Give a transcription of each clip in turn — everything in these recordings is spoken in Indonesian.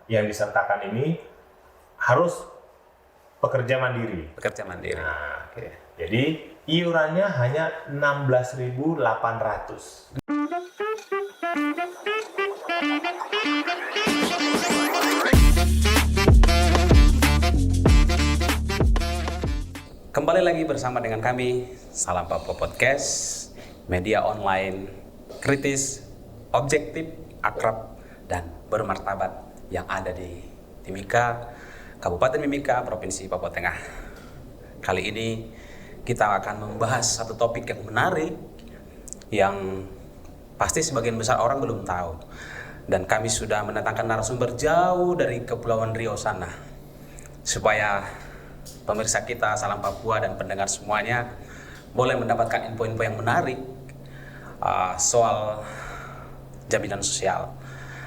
yang disertakan ini harus pekerja mandiri. Pekerja mandiri. Nah, Oke. jadi iurannya hanya 16.800. Kembali lagi bersama dengan kami, Salam Papua Podcast, media online kritis, objektif, akrab, dan bermartabat yang ada di Timika, Kabupaten Mimika, Provinsi Papua Tengah. Kali ini kita akan membahas satu topik yang menarik, yang pasti sebagian besar orang belum tahu. Dan kami sudah mendatangkan narasumber jauh dari Kepulauan Riau sana, supaya pemirsa kita Salam Papua dan pendengar semuanya boleh mendapatkan info-info yang menarik soal jaminan sosial.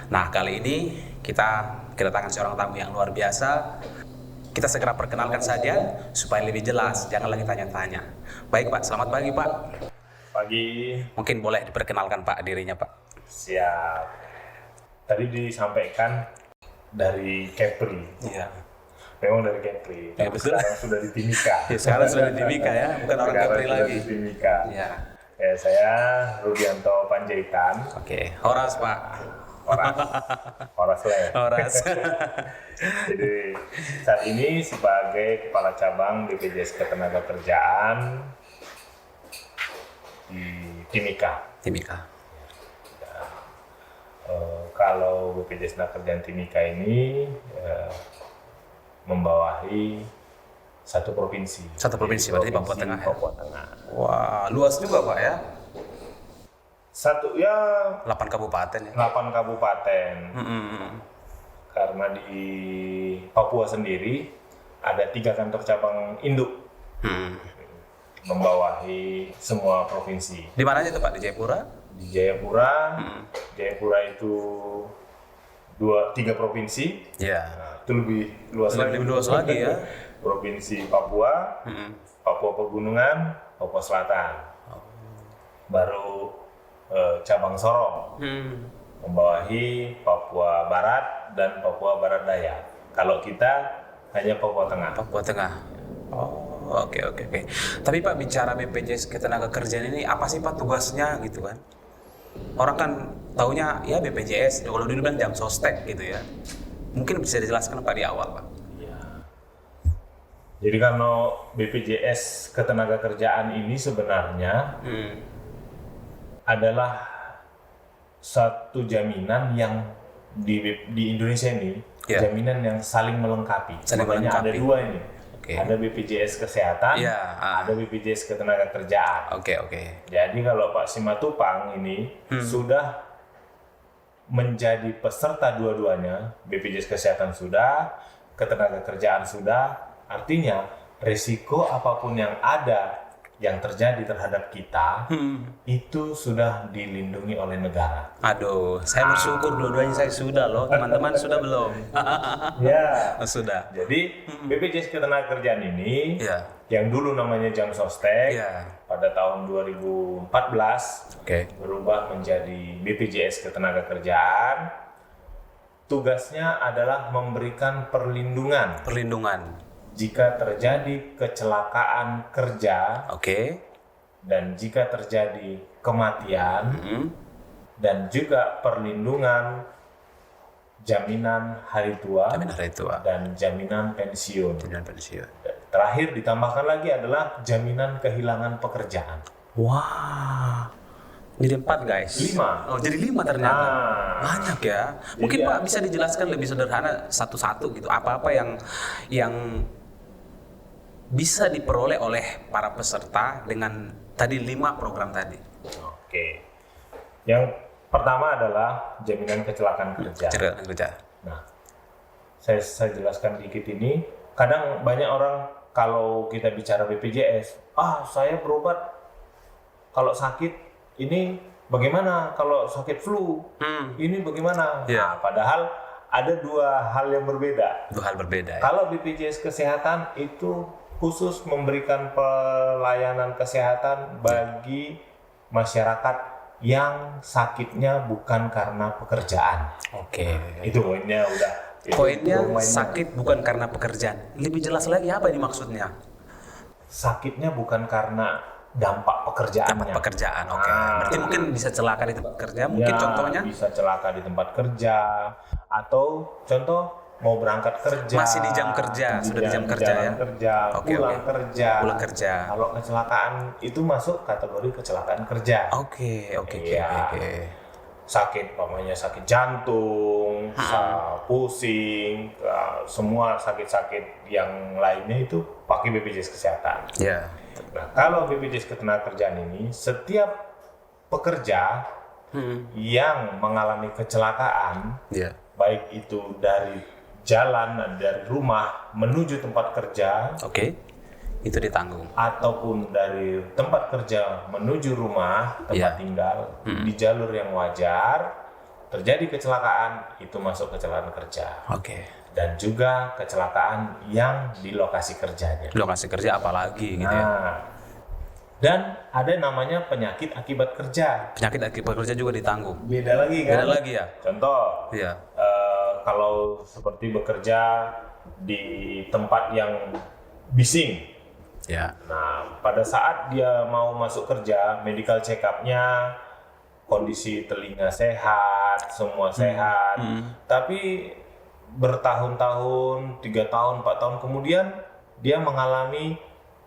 Nah, kali ini kita kedatangan seorang tamu yang luar biasa. Kita segera perkenalkan saja supaya lebih jelas, jangan lagi tanya-tanya. Baik Pak, selamat pagi Pak. Pagi. Mungkin boleh diperkenalkan Pak dirinya Pak. Siap. Tadi disampaikan dari Kepri. Iya. Memang dari Kepri. Ya, betul. Sekarang sudah di Timika. Ya, sekarang sudah di Timika ya, bukan orang Sekarang Kepri sudah lagi. di Timika. Iya. Ya, saya Rudianto Panjaitan. Oke, horas Pak. Horas lah ya. Horas. Jadi saat ini sebagai Kepala Cabang BPJS Ketenagakerjaan di Timika. Timika. Kalau BPJS Ketenagakerjaan Timika ini membawahi satu provinsi. Satu provinsi, berarti Papua Tengah. Papua Tengah. Wah, luas juga Pak ya. Satu ya 8 kabupaten ya. 8 kabupaten. Karena di Papua sendiri ada 3 kantor cabang induk membawahi semua provinsi. Di mana aja tuh Pak? Di Jayapura? Di Jayapura, Jayapura itu 3 provinsi. Iya. Nah, itu lebih luas lagi. Lebih luas lagi ya. Provinsi Papua, Papua Pegunungan, Papua Selatan. Baru cabang Sorong membawahi Papua Barat dan Papua Barat Daya. Kalau kita hanya Papua Tengah. Papua Tengah. Oh, oke. Tapi Pak, bicara BPJS Ketenagakerjaan ini apa sih Pak tugasnya gitu kan? Orang kan taunya ya BPJS, kalau dulu bilang jam sostek gitu ya. Mungkin bisa dijelaskan Pak di awal Pak. Ya. Jadi kalau BPJS Ketenagakerjaan ini sebenarnya adalah satu jaminan yang di Indonesia ini, jaminan yang saling melengkapi. Makanya ada 2 ini. Okay. Ada BPJS Kesehatan, ada BPJS Ketenagakerjaan. Oke. Jadi kalau Pak Simatupang ini sudah menjadi peserta dua-duanya, BPJS Kesehatan sudah, Ketenagakerjaan sudah, artinya risiko apapun yang ada yang terjadi terhadap kita itu sudah dilindungi oleh negara. Aduh, saya bersyukur dua-duanya saya sudah loh. Teman-teman sudah belum? Ya. Sudah. Jadi BPJS Ketenagakerjaan ini yang dulu namanya Jam Sostek pada tahun 2014 berubah menjadi BPJS Ketenagakerjaan. Tugasnya adalah memberikan perlindungan jika terjadi kecelakaan kerja, dan jika terjadi kematian, dan juga perlindungan jaminan hari tua, dan jaminan pensiun. Terakhir ditambahkan lagi adalah jaminan kehilangan pekerjaan. Wah, jadi 4 guys. 5. Oh, jadi 5 ternyata. Banyak ya. Mungkin Pak bisa dijelaskan lebih sederhana satu-satu gitu. Apa-apa yang bisa diperoleh oleh para peserta dengan tadi 5 program tadi. Oke. Yang pertama adalah jaminan kecelakaan kerja. Nah, saya jelaskan dikit ini. Kadang banyak orang kalau kita bicara BPJS, saya berobat kalau sakit ini bagaimana? Kalau sakit flu ini bagaimana? Nah, padahal ada 2 hal yang berbeda. 2 hal berbeda. Kalau BPJS Kesehatan itu khusus memberikan pelayanan kesehatan bagi masyarakat yang sakitnya bukan karena pekerjaan. Oke. Itu poinnya udah Poinnya sakit bukan karena pekerjaan. Lebih jelas lagi apa ini maksudnya? Sakitnya bukan karena dampak pekerjaannya. Dampak pekerjaan, oke. Berarti mungkin bisa celaka di tempat kerja, mungkin Ya, contohnya? bisa celaka di tempat kerja, atau contoh mau berangkat kerja. Masih di jam kerja, sudah di jam kerja jalan ya? kerja, Oke, pulang oke. kerja. Pulang kerja. Kalau kecelakaan itu masuk kategori kecelakaan kerja. Oke. Iya. Sakit, namanya sakit jantung, pusing, semua sakit-sakit yang lainnya itu pakai BPJS Kesehatan. Ya. Nah, kalau BPJS Ketenagakerjaan ini, setiap pekerja yang mengalami kecelakaan, Ya. baik itu dari jalan, dari rumah menuju tempat kerja, Oke. Itu ditanggung. ataupun dari tempat kerja menuju rumah, tempat Ya. tinggal, di jalur yang wajar, terjadi kecelakaan, itu masuk kecelakaan kerja. Oke. Dan juga kecelakaan yang di lokasi kerjanya. Lokasi kerja apalagi gitu ya. Nah, dan ada namanya penyakit akibat kerja. Penyakit akibat kerja juga ditanggung. Beda lagi kan? Beda lagi ya? Contoh, Iya. kalau seperti bekerja di tempat yang bising. Ya. Nah, pada saat dia mau masuk kerja, medical check-up-nya, kondisi telinga sehat, semua sehat. Tapi bertahun-tahun, 3 tahun, 4 tahun kemudian, dia mengalami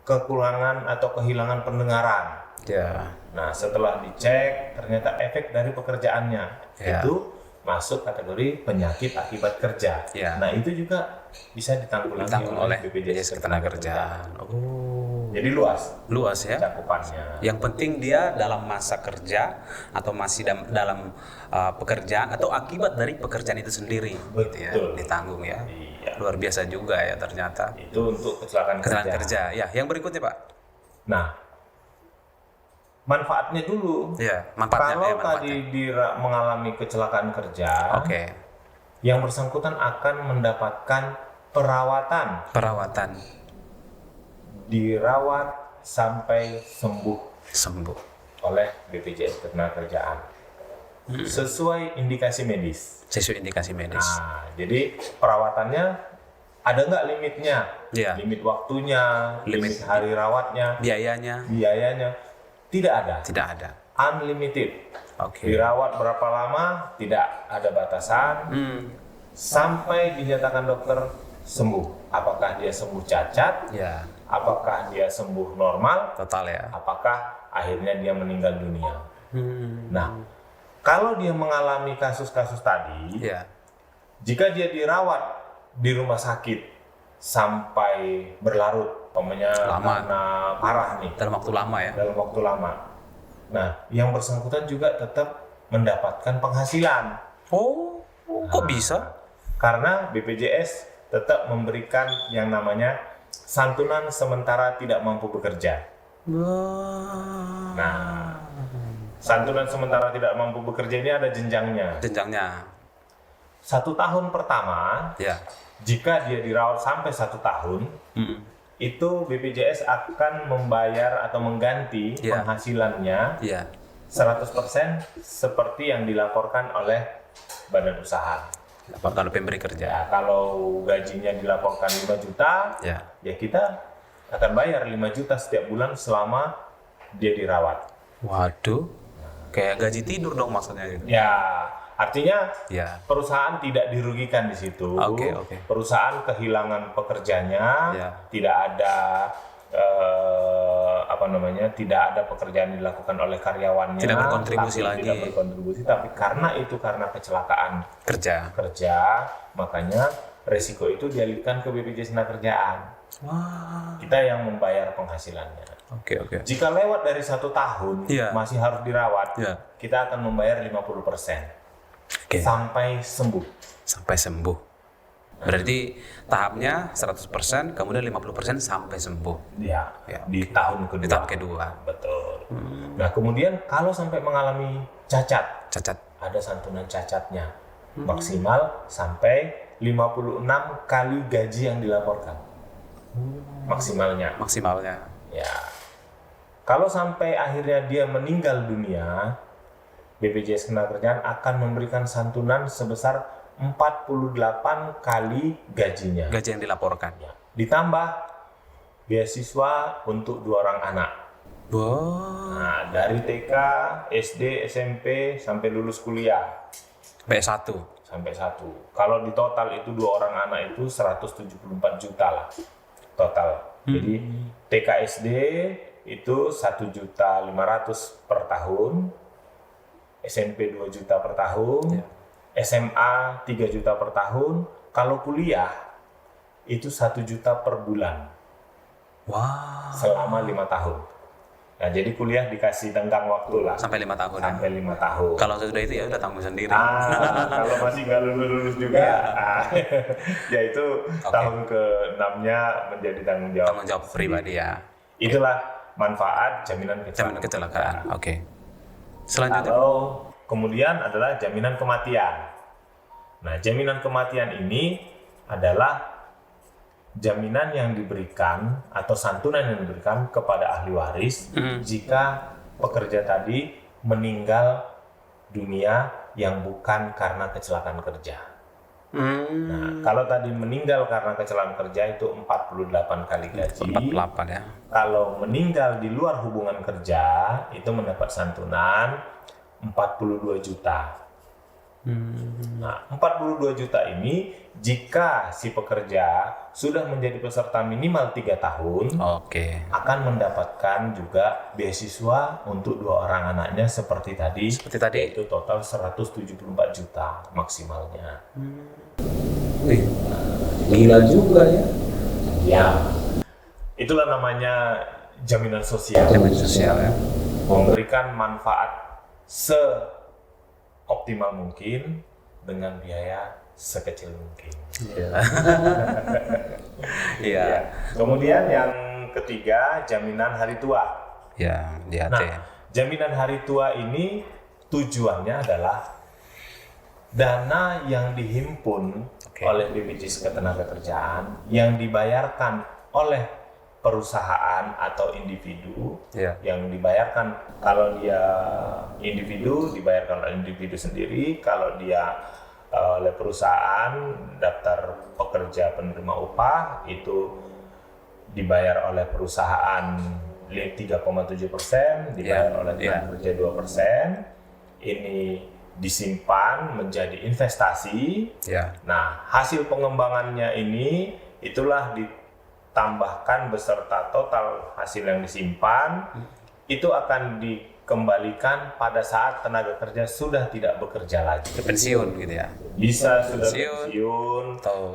kekurangan atau kehilangan pendengaran. Ya. Nah, setelah dicek, ternyata efek dari pekerjaannya Ya. itu masuk kategori penyakit akibat kerja. Ya. Nah, itu juga bisa ditanggulangi Ditanggung oleh BPJS Ketenagakerjaan. Ketenagakerjaan. Oh. Jadi luas Luas ya. cakupannya. Yang penting dia dalam masa kerja atau masih dalam pekerjaan atau akibat dari pekerjaan itu sendiri, gitu ya, Betul. ditanggung ya. Iya. Luar biasa juga ya ternyata. Itu untuk kecelakaan Kecelakaan kerja. kerja. Ya, yang berikutnya Pak. Nah, manfaatnya dulu. Ya, manfaatnya. Kalau manfaatnya. tadi mengalami kecelakaan kerja, Oke. yang bersangkutan akan mendapatkan Perawatan dirawat sampai sembuh sembuh. oleh BPJS Ketenagakerjaan sesuai indikasi medis. Sesuai indikasi medis. Nah, jadi perawatannya ada nggak limitnya? Iya. Limit waktunya, limit Limit. hari rawatnya, Biayanya biayanya tidak ada. tidak ada. Unlimited. Oke. Dirawat berapa lama tidak ada batasan sampai dinyatakan dokter sembuh. Apakah dia sembuh cacat? Ya, Apakah dia sembuh normal? total ya. Apakah akhirnya dia meninggal dunia? Nah, kalau dia mengalami kasus-kasus tadi, Ya. jika dia dirawat di rumah sakit sampai berlarut, umpamanya Lama. karena parah nih, Dalam waktu lama ya. dalam waktu lama. Nah, yang bersangkutan juga tetap mendapatkan penghasilan. Oh, kok bisa? Karena BPJS tetap memberikan yang namanya santunan sementara tidak mampu bekerja. Nah, santunan sementara tidak mampu bekerja ini ada jenjangnya. Jenjangnya. 1 tahun pertama, Ya. jika dia dirawat sampai 1 tahun, itu BPJS akan membayar atau mengganti Ya. penghasilannya Ya. 100% seperti yang dilaporkan oleh badan usaha. Kalau pemberi kerja. Ya, kalau gajinya dilaporkan 5 juta, Ya. ya kita akan bayar 5 juta setiap bulan selama dia dirawat. Waduh. Kayak gaji tidur dong maksudnya gitu. Ya, artinya Ya. perusahaan tidak dirugikan di situ. Oke, oke. Perusahaan kehilangan pekerjanya, Ya. tidak ada tidak ada pekerjaan dilakukan oleh karyawannya, Tidak berkontribusi tapi lagi. tidak berkontribusi, tapi karena kecelakaan kerja, makanya resiko itu dialihkan ke BPJS Ketenagakerjaan. Wah. Kita yang membayar penghasilannya. Oke, oke. Jika lewat dari 1 tahun Iya. masih harus dirawat, Ya. kita akan membayar 50% Oke. sampai sembuh. Sampai sembuh. Berarti tahapnya 100%, kemudian 50% sampai sembuh. Ya, Ya, di tahun kedua. Di tahap kedua. Betul. Nah, kemudian kalau sampai mengalami cacat, Cacat. ada santunan cacatnya. Maksimal sampai 56 kali gaji yang dilaporkan. Maksimalnya. Maksimalnya. Ya. Kalau sampai akhirnya dia meninggal dunia, BPJS Ketenagakerjaan akan memberikan santunan sebesar 48 kali gajinya. Gaji yang dilaporkan. Ya. Ditambah beasiswa untuk 2 orang anak. Wow. Nah, dari TK, SD, SMP sampai lulus kuliah. B1. Sampai 1. Kalau di total itu 2 orang anak itu 174 juta lah total. Jadi TK SD itu 1.500.000 per tahun, SMP 2 juta per tahun, SMA 3 juta per tahun. Kalau kuliah itu 1 juta per bulan. Wow. Selama 5 tahun. Nah, jadi kuliah dikasih tenggang waktu lah. Sampai 5 tahun. Sampai 5 tahun. Kalau sudah itu ya udah tanggung sendiri. Kalau masih nggak lulus juga, ya itu tahun ke-6-nya menjadi tanggung jawab pribadi ya. Itulah manfaat jaminan kecelakaan. Oke. Selanjutnya. Kalau kemudian adalah jaminan kematian. Nah, jaminan kematian ini adalah jaminan yang diberikan atau santunan yang diberikan kepada ahli waris jika pekerja tadi meninggal dunia yang bukan karena kecelakaan kerja. Nah, kalau tadi meninggal karena kecelakaan kerja itu 48 kali gaji. 48 ya. Kalau meninggal di luar hubungan kerja itu mendapat santunan 42 juta. Nah, 42 juta ini jika si pekerja sudah menjadi peserta minimal 3 tahun, akan mendapatkan juga beasiswa untuk 2 orang anaknya seperti tadi, yaitu total 174 juta maksimalnya. Gila juga ya. Ya, itulah namanya jaminan sosial. Jaminan sosial ya. Memberikan manfaat optimal mungkin dengan biaya sekecil mungkin. Iya. Kemudian yang ketiga, jaminan hari tua. Ya, DHT. Nah, jaminan hari tua ini tujuannya adalah dana yang dihimpun oleh BPJS Ketenagakerjaan yang dibayarkan oleh perusahaan atau individu, yang dibayarkan kalau dia individu dibayarkan oleh individu sendiri, kalau dia oleh perusahaan daftar pekerja penerima upah itu dibayar oleh perusahaan 3,7%, dibayar oleh tenaga kerja 2%. Ini disimpan menjadi investasi. Nah, hasil pengembangannya ini itulah ditambahkan beserta total hasil yang disimpan, itu akan dikembalikan pada saat tenaga kerja sudah tidak bekerja lagi. Pensiun gitu ya? Bisa sudah pensiun,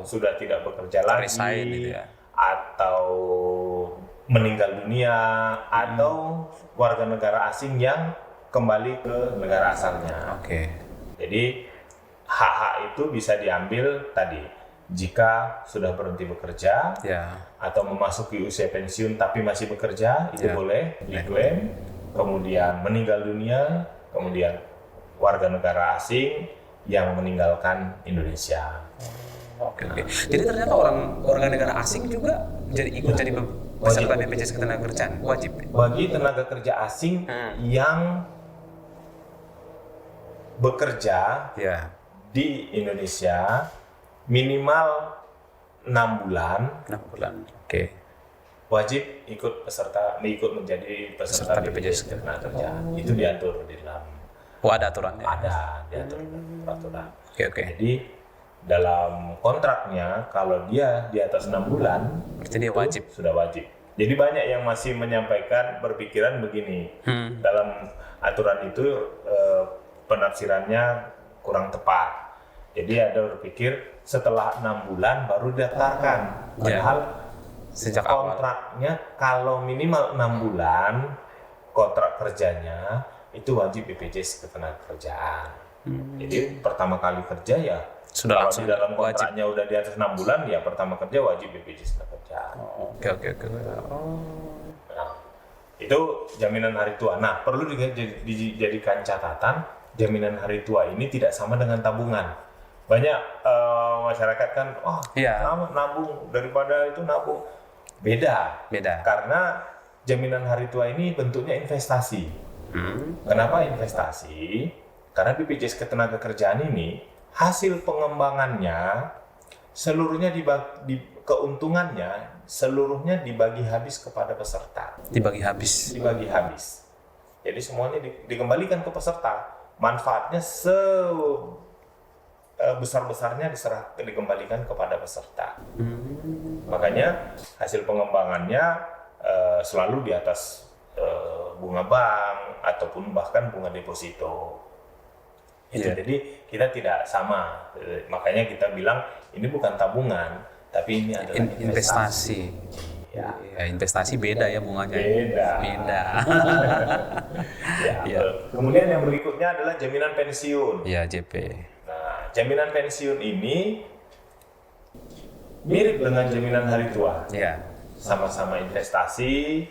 sudah tidak bekerja lagi, gitu ya, atau meninggal dunia, atau warga negara asing yang kembali ke negara asalnya. Jadi hak-hak itu bisa diambil tadi jika sudah berhenti bekerja, atau memasuki usia pensiun tapi masih bekerja, itu boleh diklaim. Kemudian meninggal dunia, kemudian warga negara asing yang meninggalkan Indonesia. Jadi ternyata warga negara asing juga ikut jadi peserta BPJS Ketenagakerjaan, wajib. Bagi tenaga kerja asing yang bekerja di Indonesia minimal 6 bulan. Wajib ikut menjadi peserta BPJS Ketenagakerjaan. Itu diatur di dalam. Ada aturannya. Ada diatur dalam peraturan. Jadi dalam kontraknya kalau dia di atas 6 bulan, berarti dia wajib. Sudah wajib. Jadi banyak yang masih menyampaikan berpikiran begini. Dalam aturan itu penafsirannya kurang tepat. Jadi ada berpikir setelah 6 bulan baru didaftarkan. Padahal sejak kontraknya kalau minimal 6 bulan kontrak kerjanya itu wajib BPJS Ketenagakerjaan. Jadi pertama kali kerja ya sudah kalau di dalam kontraknya udah di atas 6 bulan ya pertama kerja wajib BPJS Ketenagakerjaan. Nah, itu jaminan hari tua. Nah, perlu dijadikan catatan, jaminan hari tua ini tidak sama dengan tabungan. Banyak masyarakat kan, nabung daripada itu nabung. Beda. Karena jaminan hari tua ini bentuknya investasi. Kenapa investasi? Karena BPJS Ketenagakerjaan ini hasil pengembangannya seluruhnya keuntungannya seluruhnya dibagi habis kepada peserta. Dibagi habis. Dibagi habis. Jadi semuanya dikembalikan ke peserta. Manfaatnya besar-besarnya dikembalikan kepada peserta. Makanya hasil pengembangannya selalu di atas bunga bank ataupun bahkan bunga deposito. Jadi kita tidak sama. Makanya kita bilang ini bukan tabungan, tapi ini adalah investasi. Ya, investasi beda ya bunganya. Beda. Ya. Kemudian yang berikutnya adalah jaminan pensiun. Ya, JP. Nah, jaminan pensiun ini mirip dengan jaminan hari tua. Ya. Sama-sama investasi,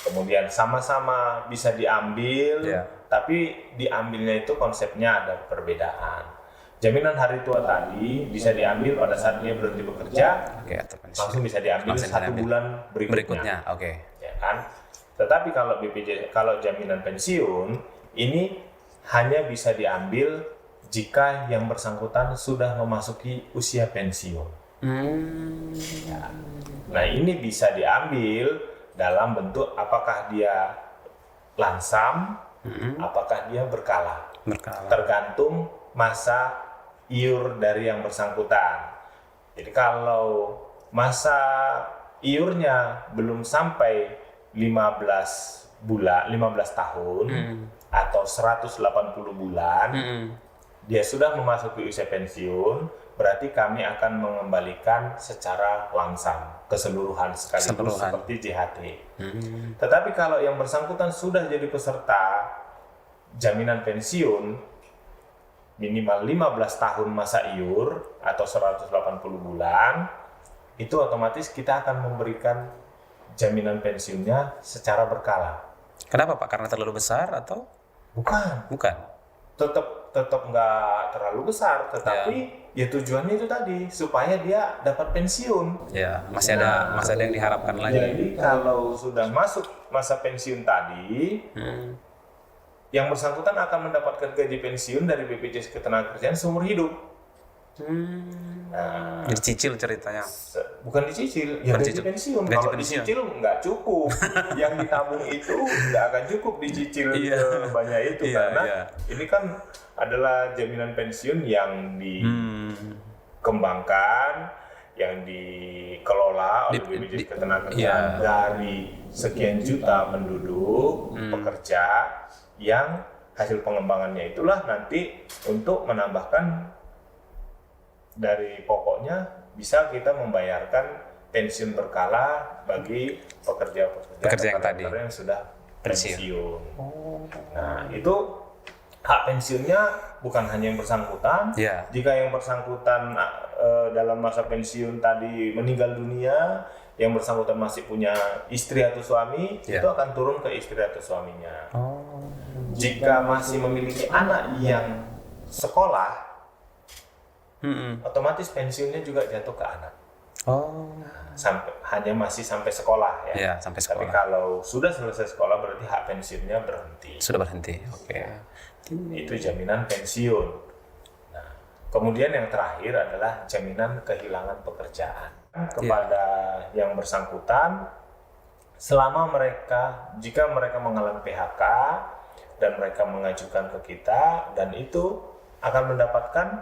kemudian sama-sama bisa diambil, tapi diambilnya itu konsepnya ada perbedaan. Jaminan hari tua tadi bisa diambil pada saat dia berhenti bekerja, langsung bisa diambil satu bulan berikutnya. Ya kan? Tetapi kalau jaminan pensiun ini hanya bisa diambil jika yang bersangkutan sudah memasuki usia pensiun. Ya. Nah, ini bisa diambil dalam bentuk apakah dia langsam, apakah dia berkala. Tergantung masa iur dari yang bersangkutan. Jadi kalau masa iurnya belum sampai 15 tahun atau 180 bulan, dia sudah memasuki usia pensiun, berarti kami akan mengembalikan secara langsam keseluruhan sekaligus seperti JHT. Tetapi kalau yang bersangkutan sudah jadi peserta jaminan pensiun minimal 15 tahun masa iur atau 180 bulan, itu otomatis kita akan memberikan jaminan pensiunnya secara berkala. Kenapa Pak? Karena terlalu besar atau? Bukan. Tetap nggak terlalu besar, tetapi ya tujuannya itu tadi supaya dia dapat pensiun. Ya, masih ada yang diharapkan lagi. Jadi kalau sudah masuk masa pensiun tadi, yang bersangkutan akan mendapatkan gaji pensiun dari BPJS Ketenagakerjaan seumur hidup. Nah, dicicil ceritanya. Bukan dicicil, ya gaji pensiun. Kalau dicicil nggak cukup. Yang ditabung itu nggak akan cukup dicicil sebanyak itu karena ini kan adalah jaminan pensiun yang dikembangkan, yang dikelola oleh BPJS Ketenagakerjaan dari sekian juta penduduk pekerja yang hasil pengembangannya itulah nanti untuk menambahkan dari pokoknya bisa kita membayarkan pensiun berkala bagi pekerja yang sudah pensiun. Nah, itu hak pensiunnya bukan hanya yang bersangkutan. Jika yang bersangkutan dalam masa pensiun tadi meninggal dunia, yang bersangkutan masih punya istri atau suami, itu akan turun ke istri atau suaminya. Jika masih memiliki anak yang sekolah, otomatis pensiunnya juga jatuh ke anak. Masih sampai sekolah ya. Sampai sekolah. Tapi kalau sudah selesai sekolah berarti hak pensiunnya berhenti. Sudah berhenti. Itu jaminan pensiun. Nah, kemudian yang terakhir adalah jaminan kehilangan pekerjaan kepada yang bersangkutan jika mereka mengalami PHK dan mereka mengajukan ke kita, dan itu akan mendapatkan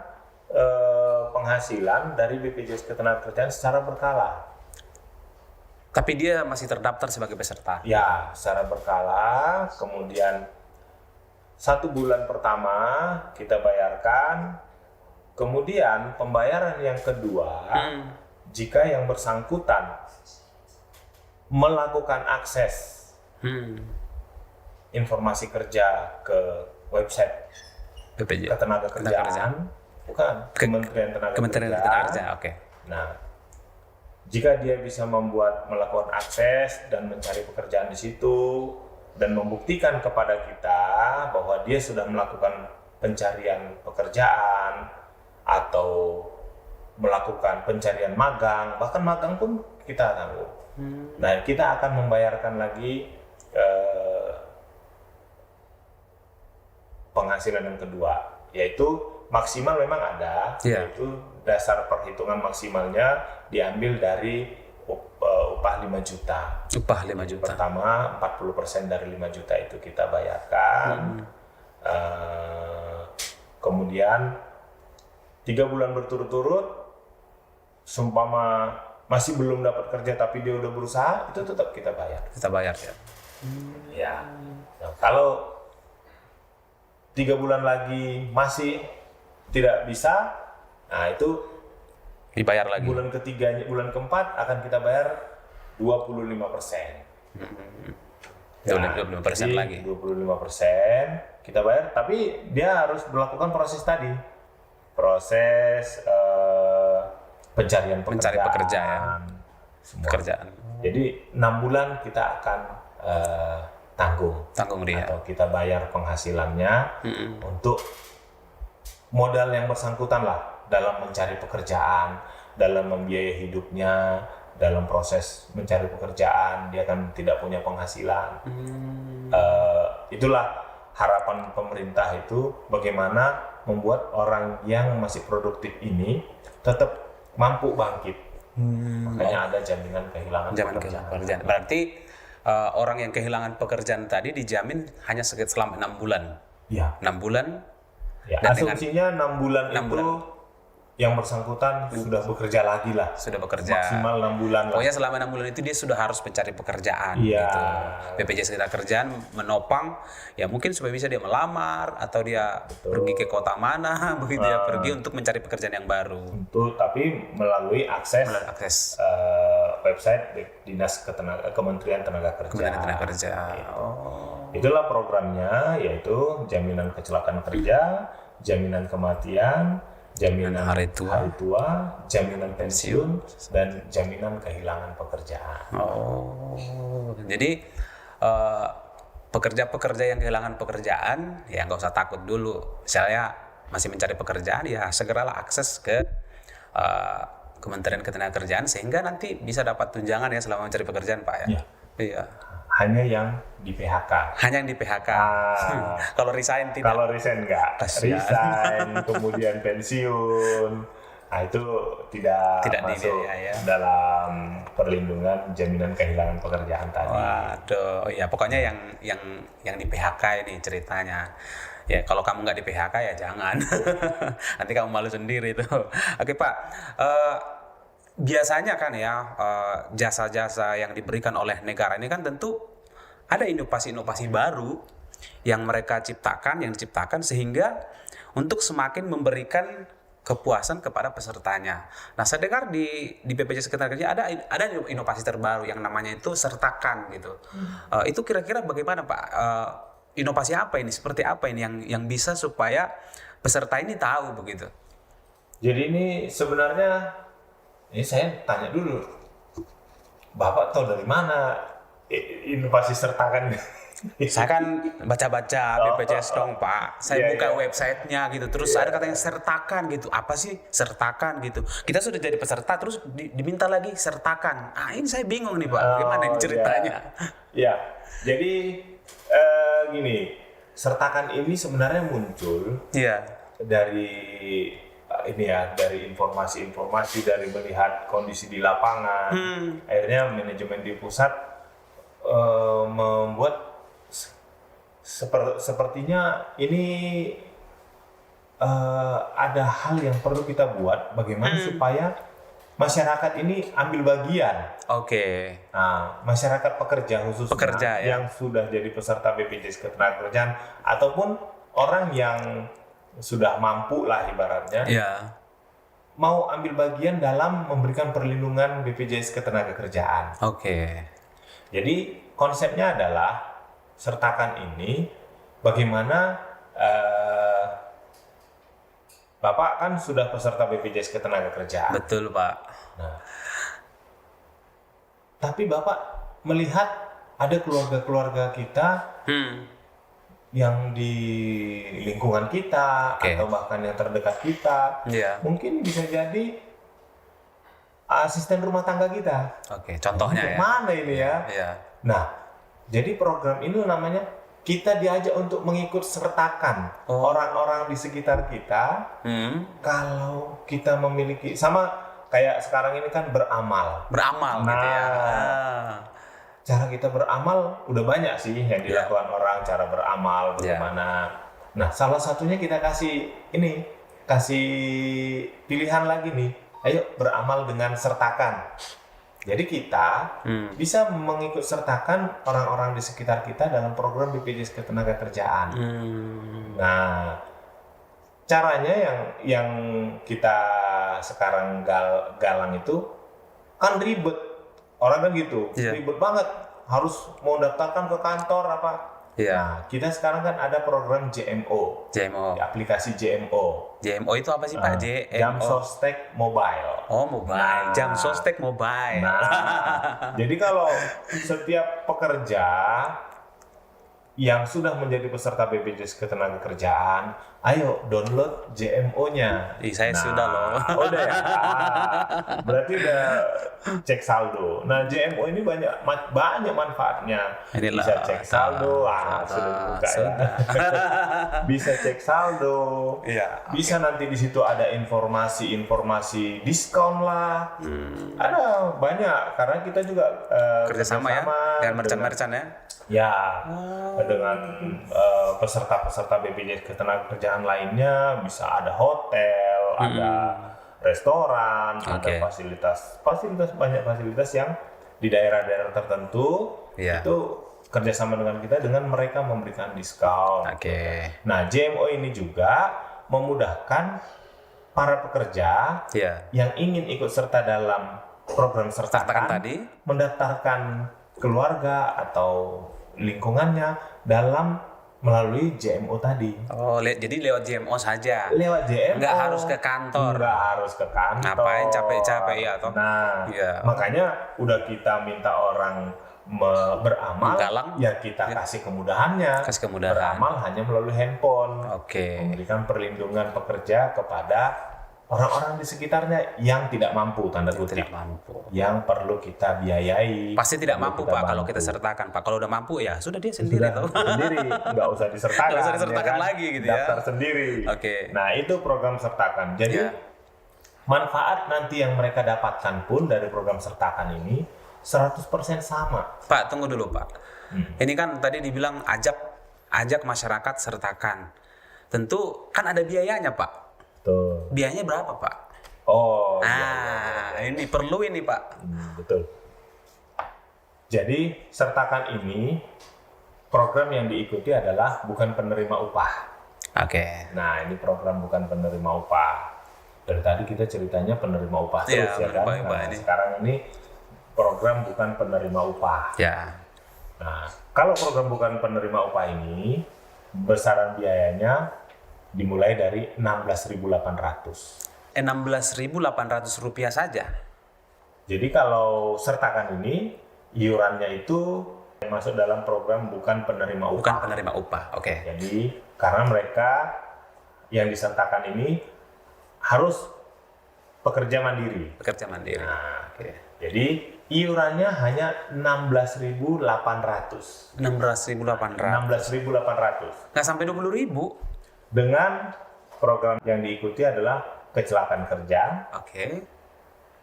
penghasilan dari BPJS Ketenagakerjaan secara berkala. Tapi dia masih terdaftar sebagai peserta? Ya, secara berkala. Kemudian 1 bulan pertama kita bayarkan. Kemudian pembayaran yang kedua, jika yang bersangkutan melakukan akses informasi kerja ke website Ketenagakerjaan, bukan Kementerian Tenaga Kerja. Nah, jika dia bisa melakukan akses dan mencari pekerjaan di situ dan membuktikan kepada kita bahwa dia sudah melakukan pencarian pekerjaan atau melakukan pencarian magang, bahkan magang pun kita tanggung. Nah, kita akan membayarkan lagi penghasilan yang kedua, yaitu maksimal memang ada, yaitu dasar perhitungan maksimalnya diambil dari upah 5 juta. Upah 5 juta. Pertama 40% dari 5 juta itu kita bayarkan. Kemudian 3 bulan berturut-turut, seumpama masih belum dapat kerja tapi dia udah berusaha, itu tetap kita bayar. Kita bayar ya. Ya. Nah, kalau 3 bulan lagi masih tidak bisa, nah itu dibayar lagi. Bulan ketiganya, bulan keempat akan kita bayar 25%. 25% lagi. 25% kita bayar, tapi dia harus melakukan proses tadi, proses pencarian pekerjaan. Mencari pekerja ya. Semua. Pekerjaan. Jadi 6 bulan kita akan tanggung dia. Atau kita bayar penghasilannya untuk modal yang bersangkutan lah dalam mencari pekerjaan, dalam membiayai hidupnya, dalam proses mencari pekerjaan dia kan tidak punya penghasilan. Itulah harapan pemerintah itu, bagaimana membuat orang yang masih produktif ini tetap mampu bangkit. Makanya ada jaminan kehilangan pekerjaan. Berarti orang yang kehilangan pekerjaan tadi dijamin hanya selama 6 bulan. Ya. 6 bulan. Ya, asumsinya 6 bulan yang bersangkutan sudah bekerja lagi lah. Sudah bekerja. Maksimal 6 bulan lah. Pokoknya selama 6 bulan itu dia sudah harus mencari pekerjaan. Iya. Gitu. BPJS Ketenagakerjaan menopang, ya mungkin supaya bisa dia melamar atau dia pergi ke kota mana, begitu ya, pergi untuk mencari pekerjaan yang baru. Tapi melalui akses website Kementerian Tenaga Kerja. Itulah programnya, yaitu jaminan kecelakaan kerja, jaminan kematian, jaminan hari tua, jaminan pensiun, dan jaminan kehilangan pekerjaan. Jadi pekerja-pekerja yang kehilangan pekerjaan, ya nggak usah takut dulu. Misalnya masih mencari pekerjaan, ya segeralah akses ke Kementerian Ketenagakerjaan sehingga nanti bisa dapat tunjangan ya selama mencari pekerjaan, Pak ya. Iya. Hanya yang di PHK. Hanya yang di PHK. Kalau resign tidak. Kalau resign enggak. Resign, kemudian pensiun. Nah, itu tidak masuk dalam perlindungan jaminan kehilangan pekerjaan tadi. Waduh, ya pokoknya yang di PHK ini ceritanya. Ya kalau kamu nggak di PHK ya jangan. Nanti kamu malu sendiri tuh. Oke Pak. Biasanya kan ya jasa-jasa yang diberikan oleh negara ini kan tentu ada inovasi-inovasi baru yang mereka diciptakan sehingga untuk semakin memberikan kepuasan kepada pesertanya. Nah, saya dengar di BPJS Ketenagakerjaan ada inovasi terbaru yang namanya itu sertakan gitu. Itu kira-kira bagaimana Pak? Inovasi apa ini? Seperti apa ini yang bisa supaya peserta ini tahu begitu? Jadi ini sebenarnya saya tanya dulu, Bapak tahu dari mana inovasi sertakan? Saya kan baca-baca BPJS dong Pak. Saya buka websitenya gitu. Terus ada katanya sertakan gitu. Apa sih sertakan gitu? Kita sudah jadi peserta terus diminta lagi sertakan. Ini saya bingung nih Pak. Gimana ini ceritanya? Ya. Jadi gini, sertakan ini sebenarnya muncul dari dari informasi-informasi, dari melihat kondisi di lapangan. Akhirnya manajemen di pusat membuat sepertinya ini ada hal yang perlu kita buat bagaimana supaya masyarakat ini ambil bagian. Nah, masyarakat pekerja khususnya yang sudah jadi peserta BPJS Ketenagakerjaan ataupun orang yang sudah mampu lah ibaratnya, mau ambil bagian dalam memberikan perlindungan BPJS Ketenagakerjaan. Jadi konsepnya adalah sertakan ini bagaimana Bapak kan sudah peserta BPJS Ketenagakerjaan. Betul Pak. Nah, tapi Bapak melihat ada keluarga-keluarga kita yang di lingkungan kita atau bahkan yang terdekat kita, mungkin bisa jadi asisten rumah tangga kita. Contohnya mana ini ya? Nah, jadi program ini namanya kita diajak untuk mengikut sertakan orang-orang di sekitar kita. Kalau kita memiliki, sama kayak sekarang ini kan beramal gitu ya. Cara kita beramal udah banyak sih yang dilakukan orang, cara beramal bagaimana. Nah, salah satunya kita kasih pilihan lagi nih. Ayo beramal dengan sertakan. Jadi kita bisa mengikut sertakan orang-orang di sekitar kita dalam program BPJS Ketenagakerjaan. Nah, caranya yang kita sekarang galang itu kan ribet. Orang kan gitu, ribet banget. Harus mau daftarkan ke kantor apa. Nah, kita sekarang kan ada program JMO. Di aplikasi JMO. JMO itu apa sih Pak? Jam Sostek Mobile. Oh, mobile. Jam Sostek Mobile. Nah, jadi kalau setiap pekerja yang sudah menjadi peserta BPJS Ketenagakerjaan, ayo download JMO-nya. Saya sudah loh. Udah ya? Berarti udah cek saldo. Nah, JMO ini banyak manfaatnya. Bisa cek saldo, sudah dibuka ya. Bisa cek saldo. Bisa nanti di situ ada informasi diskon lah. Ada banyak karena kita juga kerjasama ya dengan merchant-merchant ya. Ya, dengan peserta-peserta BPJS Ketenagakerjaan lainnya bisa ada hotel, ada restoran, ada banyak fasilitas yang di daerah-daerah tertentu itu kerjasama dengan kita dengan mereka memberikan diskon. Nah, JMO ini juga memudahkan para pekerja yang ingin ikut serta dalam program sertakan tadi, mendaftarkan keluarga atau lingkungannya melalui JMO tadi. Jadi lewat JMO saja. Lewat JMO. Nggak harus ke kantor. Ngapain capek-capek ya toh? Nah, makanya udah kita minta orang beramal, ya kita kasih kemudahannya. Beramal hanya melalui handphone. Memberikan perlindungan pekerja kepada orang-orang di sekitarnya yang tidak mampu, tanda kutip, yang perlu kita biayai. Pasti tidak mampu Pak kalau kita sertakan Pak. Kalau udah mampu ya sudah dia sendiri tuh. Nggak usah disertakan. Nggak usah disertakan lagi gitu ya. Daftar sendiri. Nah, itu program sertakan. Jadi manfaat nanti yang mereka dapatkan pun dari program sertakan ini 100% sama. Pak, tunggu dulu Pak. Ini kan tadi dibilang ajak masyarakat sertakan. Tentu kan ada biayanya Pak. Betul. Biayanya berapa Pak? Ini perlu ini Pak. Betul. Jadi sertakan ini program yang diikuti adalah bukan penerima upah. Nah, ini program bukan penerima upah. Dari tadi kita ceritanya penerima upah terus ya kan. Nah, sekarang ini program bukan penerima upah. Nah, kalau program bukan penerima upah ini besaran biayanya dimulai dari 16.800. 16.800 rupiah saja. Jadi kalau sertakan ini iurannya itu masuk dalam program bukan penerima upah. Bukan penerima upah. Jadi karena mereka yang disertakan ini harus pekerja mandiri. Nah, jadi iurannya hanya 16.800. 16.800. Nggak sampai 20.000. Dengan program yang diikuti adalah kecelakaan kerja,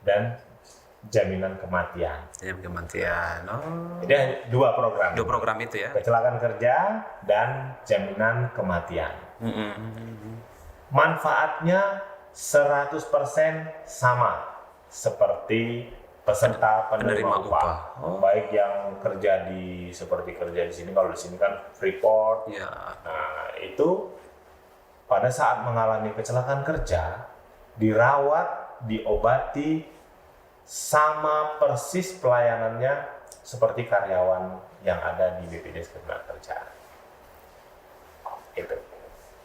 dan jaminan kematian. Jadi dua program. Dua program itu ya. Kecelakaan kerja dan jaminan kematian. Manfaatnya 100% sama seperti peserta penerima upah. Baik yang kerja di sini, kalau di sini kan Freeport. Nah, itu pada saat mengalami kecelakaan kerja, dirawat, diobati, sama persis pelayanannya seperti karyawan yang ada di BPJS Ketenagakerjaan. Itu.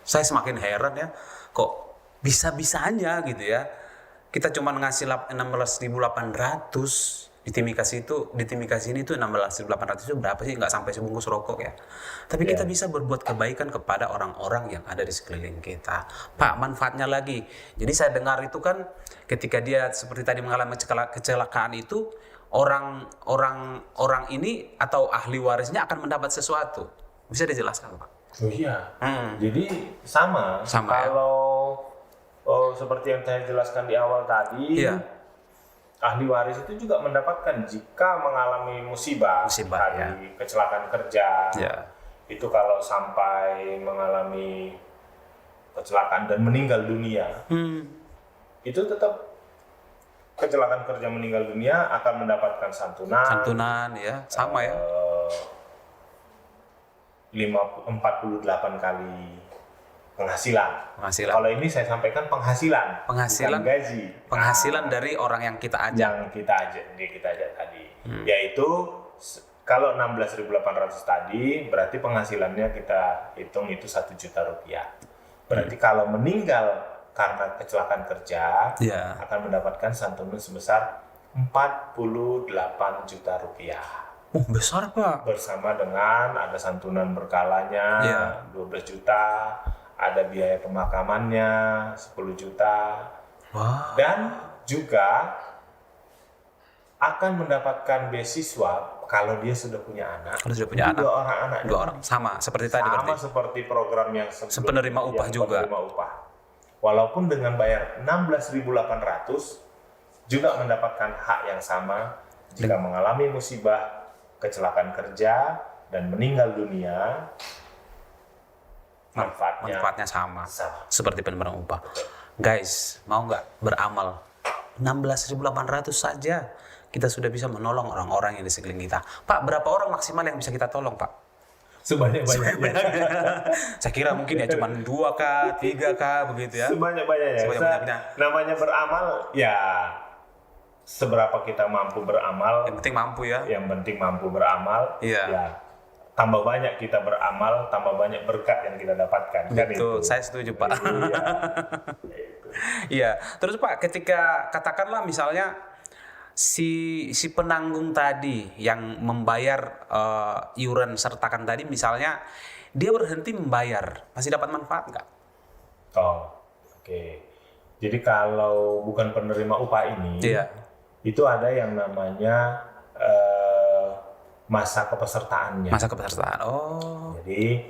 Saya semakin heran ya, kok bisa-bisanya gitu ya. Kita cuma ngasih 16.800. Di timikasi ini tuh 16.800 itu berapa sih? Nggak sampai sebungkus rokok ya. Tapi kita bisa berbuat kebaikan kepada orang-orang yang ada di sekeliling kita. Pak, manfaatnya lagi. Jadi saya dengar itu kan ketika dia seperti tadi mengalami kecelakaan itu, orang ini atau ahli warisnya akan mendapat sesuatu. Bisa dijelaskan Pak? Oh iya. Jadi sama ya? kalau seperti yang saya jelaskan di awal tadi, Iya. ahli waris itu juga mendapatkan jika mengalami musibah tadi, kecelakaan kerja. Itu kalau sampai mengalami kecelakaan dan meninggal dunia, itu tetap kecelakaan kerja meninggal dunia akan mendapatkan santunan ya, sama ya. 48 kali penghasilan. Kalau ini saya sampaikan penghasilan bukan gaji. Penghasilan dari orang yang kita ajak. Yang kita ajak tadi. Yaitu kalau 16.800 tadi, berarti penghasilannya kita hitung itu 1 juta rupiah. Berarti kalau meninggal karena kecelakaan kerja, akan mendapatkan santunan sebesar 48 juta rupiah. Besar Pak. Bersama dengan ada santunan berkalanya 12 juta, ada biaya pemakamannya 10 juta, dan juga akan mendapatkan beasiswa kalau dia sudah punya anak. Kalau sudah punya anak. Dua orang. Sama seperti tadi berarti. Sama seperti program yang sebelum. Penerima upah juga. Penerima upah. Walaupun dengan bayar 16.800 juga mendapatkan hak yang sama jika mengalami musibah, kecelakaan kerja dan meninggal dunia, manfaatnya sama. Seperti penerima upah. Guys, mau nggak beramal 16.800 saja kita sudah bisa menolong orang-orang yang di sekeliling kita. Pak, berapa orang maksimal yang bisa kita tolong Pak? Sebanyak-banyaknya. Saya kira mungkin ya cuma 2 kah, 3 kah begitu ya. Sebanyak-banyaknya. Namanya beramal ya seberapa kita mampu beramal. Yang penting mampu ya. Yang penting mampu beramal. Ya. Tambah banyak kita beramal, tambah banyak berkat yang kita dapatkan. Betul, saya setuju Pak. Iya. Terus Pak, ketika katakanlah misalnya si penanggung tadi yang membayar iuran sertakan tadi, misalnya dia berhenti membayar, masih dapat manfaat nggak? Oke. Jadi kalau bukan penerima upah ini, itu ada yang namanya masa kepesertaannya. Masa kepesertaan. Jadi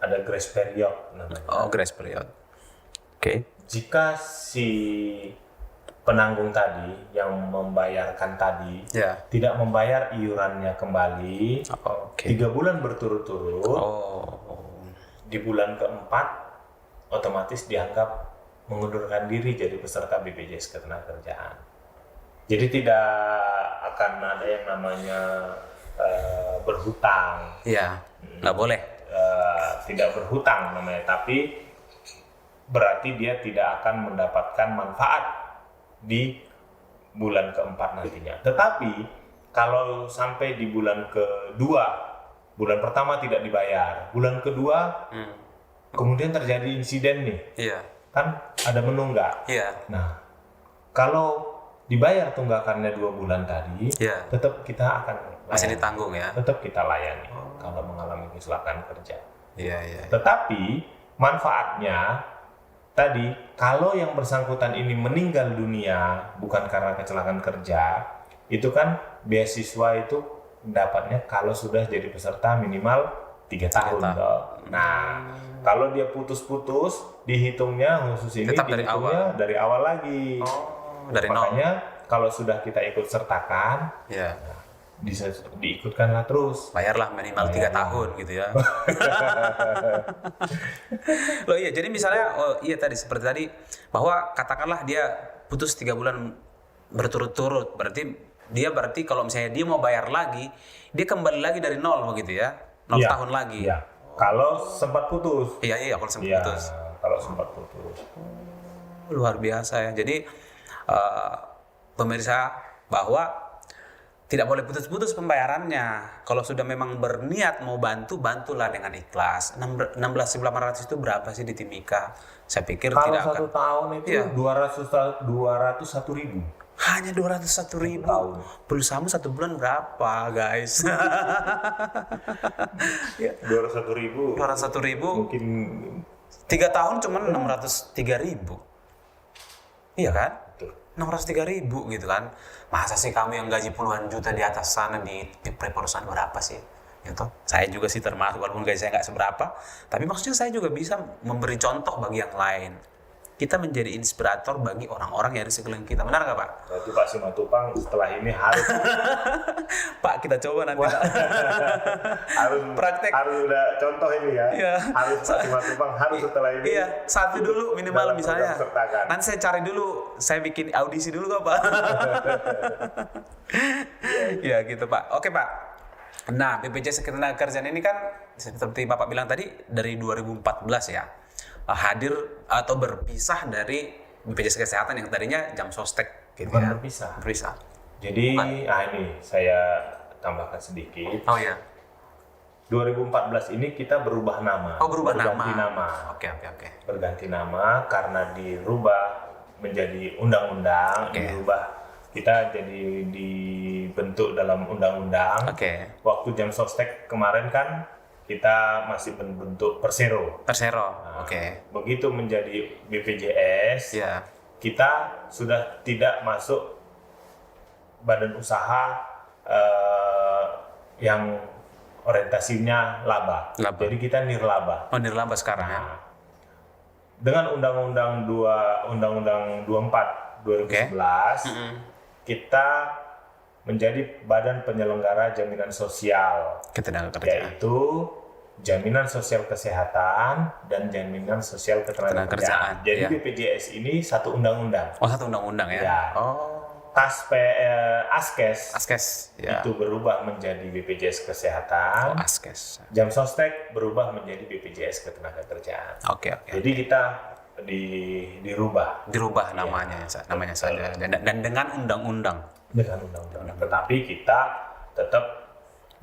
ada grace period namanya. Grace period. Oke. Jika si penanggung tadi yang membayarkan tadi tidak membayar iurannya kembali 3 bulan berturut-turut, di bulan keempat otomatis dianggap mengundurkan diri jadi peserta BPJS Ketenagakerjaan. Jadi tidak akan ada yang namanya berhutang. Iya, nggak boleh. Tidak berhutang namanya, tapi berarti dia tidak akan mendapatkan manfaat di bulan keempat nantinya. Tetapi kalau sampai di bulan kedua, bulan pertama tidak dibayar, bulan kedua kemudian terjadi insiden nih, kan ada menunggak. Nah, kalau dibayar tunggakannya 2 bulan tadi, tetap kita akan masih ditanggung ya. Tetap kita layani kalau mengalami kecelakaan kerja. Iya. Tetapi manfaatnya tadi, kalau yang bersangkutan ini meninggal dunia bukan karena kecelakaan kerja, itu kan beasiswa itu dapatnya kalau sudah jadi peserta minimal 3 tahun. Nah, kalau dia putus-putus, dihitungnya khusus ini tetap dihitungnya dari awal lagi. Dari makanya kalau sudah kita ikut sertakan, bisa diikutkanlah terus. Bayarlah minimal 3 tahun gitu ya. Loh iya, jadi misalnya tadi seperti tadi bahwa katakanlah dia putus 3 bulan berturut-turut, berarti kalau misalnya dia mau bayar lagi, dia kembali lagi dari 0 begitu ya. 0 tahun lagi. Iya. Kalau sempat putus. Iya, kalau sempat putus. Kalau sempat putus. Luar biasa ya. Jadi pemirsa, bahwa tidak boleh putus-putus pembayarannya. Kalau sudah memang berniat mau bantu, bantulah dengan ikhlas. 16.800 itu berapa sih di Timika? Saya pikir kalau tidak akan. Kalau 1 tahun itu 201.000. Hanya 201.000. Pulsamu 1 bulan berapa, guys? 201.000. 201.000. Mungkin 3 tahun cuma 603.000. Iya kan? 603.000 gitu kan. Masa sih kamu yang gaji puluhan juta di atas sana di perusahaan berapa sih? gitu. Saya juga sih termasuk, walaupun gaji saya nggak seberapa, tapi maksudnya saya juga bisa memberi contoh bagi yang lain. Kita menjadi inspirator bagi orang-orang yang di sekeliling kita. Benar nggak, Pak? Berarti Pak Simatupang setelah ini harus Pak, kita coba nanti. harus Praktek. harus udah contoh ini ya. Iya. Harus Pak Simatupang harus setelah ini. Iya, satu dulu minimal dalam misalnya. program sertakan. Nanti saya cari dulu, saya bikin audisi dulu nggak, Pak? Ya gitu, Pak. Oke, Pak. Nah, BPJS Ketenagakerjaan ini kan seperti Bapak bilang tadi dari 2014 ya. Hadir atau berpisah dari BPJS Kesehatan yang tadinya jam sostek gitu. Bukan ya. berpisah. Jadi, ini saya tambahkan sedikit. Oh ya. 2014 ini kita berubah nama. Oh, berubah Berganti nama. Oke. Berganti nama karena dirubah menjadi undang-undang, Oke. dirubah kita jadi dibentuk dalam undang-undang. Oke. Waktu jam sostek kemarin kan kita masih berbentuk Persero. Persero. Nah, Oke. Begitu menjadi BPJS, Ya. kita sudah tidak masuk badan usaha yang orientasinya laba. Laba. Jadi kita nirlaba. Oh, nirlaba sekarang ya. Nah, dengan Undang-Undang 24 2011, kita menjadi Badan Penyelenggara Jaminan Sosial, Ketenagakerjaan. yaitu Jaminan Sosial Kesehatan dan Jaminan Sosial Ketenagakerjaan. Jadi ya. BPJS ini satu undang-undang. Oh, satu undang-undang ya. Ya. Oh, Askes Askes ya. itu berubah menjadi BPJS Oh, Kesehatan. Askes. Jam sostek berubah menjadi BPJS Ketenagakerjaan. Oke. Jadi kita dirubah Dirubah namanya saja dan dengan undang-undang. dengan undang-undang. Tetapi kita tetap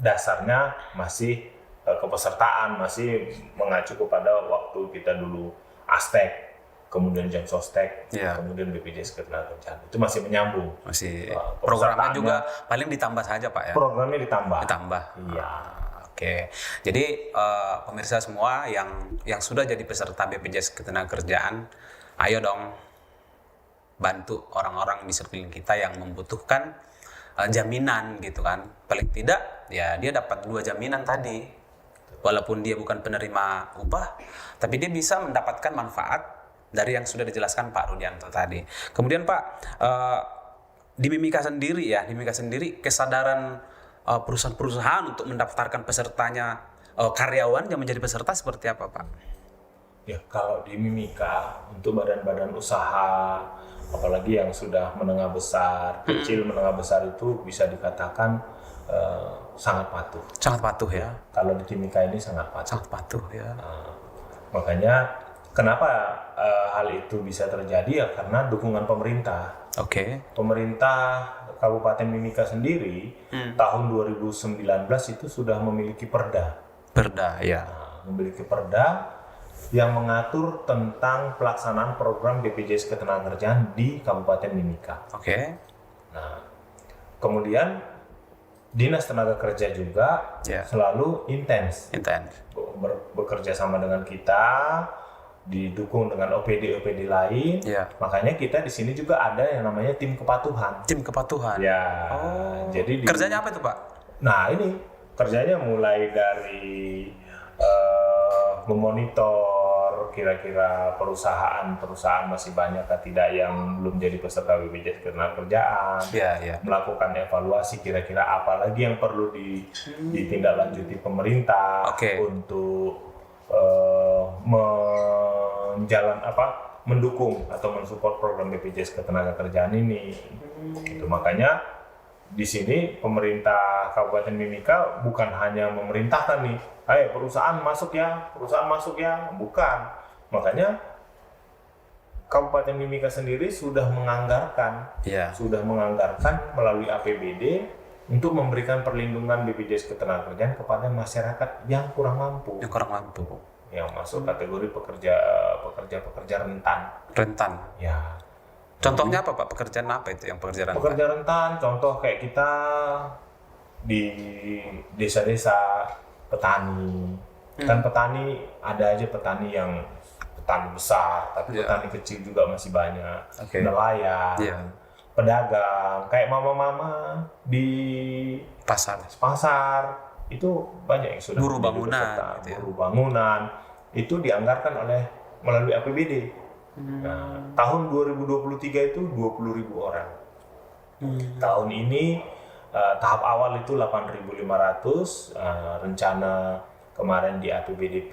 dasarnya masih kepesertaan, masih mengacu kepada waktu kita dulu Astek, kemudian jam sostek, Iya. kemudian BPJS Ketenagakerjaan. Itu masih menyambung. Masih Kepesertaannya programnya juga paling ditambah saja, Pak ya. Programnya ditambah. Ditambah. Iya. Oke. Jadi pemirsa semua yang sudah jadi peserta BPJS Ketenagakerjaan, ayo dong bantu orang-orang di sekeliling kita yang membutuhkan jaminan gitu kan. Paling tidak ya dia dapat 2 jaminan tadi. Walaupun dia bukan penerima upah, tapi dia bisa mendapatkan manfaat dari yang sudah dijelaskan Pak Rudianto tadi. Kemudian Pak, di Mimika sendiri kesadaran perusahaan-perusahaan untuk mendaftarkan pesertanya, karyawan yang menjadi peserta seperti apa, Pak? Ya, kalau di Mimika untuk badan-badan usaha, apalagi yang sudah menengah besar, kecil menengah besar itu bisa dikatakan sangat patuh. Sangat patuh ya. Kalau di Timika ini sangat patuh. Sangat patuh ya. Makanya kenapa hal itu bisa terjadi ya karena dukungan pemerintah. Oke. Pemerintah Kabupaten Mimika sendiri tahun 2019 itu sudah memiliki perda. Perda ya. Memiliki perda yang mengatur tentang pelaksanaan program BPJS Ketenagakerjaan di Kabupaten Mimika. Oke. Nah, kemudian Dinas Tenaga Kerja juga selalu intens bekerja sama dengan kita, didukung dengan OPD lain. Makanya kita di sini juga ada yang namanya tim kepatuhan. Tim kepatuhan. Ya. Jadi kerjanya apa itu, Pak? Nah, ini kerjanya mulai dari memonitor kira-kira perusahaan masih banyak atau tidak yang belum jadi peserta BPJS Ketenagakerjaan, melakukan evaluasi kira-kira apa lagi yang perlu ditindaklanjuti pemerintah untuk mendukung atau mensupport program BPJS Ketenagakerjaan ini. Itu makanya di sini pemerintah Kabupaten Mimika bukan hanya memerintahkan nih, ayo perusahaan masuk ya, bukan. Makanya Kabupaten Mimika sendiri sudah menganggarkan melalui APBD untuk memberikan perlindungan BPJS Ketenagakerjaan kepada masyarakat yang kurang mampu. Yang masuk kategori pekerja rentan. Ya. Contohnya apa, Pak? Pekerjaan apa itu yang pekerja rentan? Pekerja rentan, contoh kayak kita di desa-desa petani. Kan petani ada aja petani yang petani besar, tapi petani kecil juga masih banyak. Nelayan, pedagang, kayak mama-mama di pasar itu banyak yang sudah Buruh menjadi bangunan, peserta. gitu ya. Buruh bangunan itu dianggarkan melalui APBD. Nah, tahun 2023 itu 20.000 orang. Tahun ini tahap awal itu 8.500, rencana kemarin di APBDP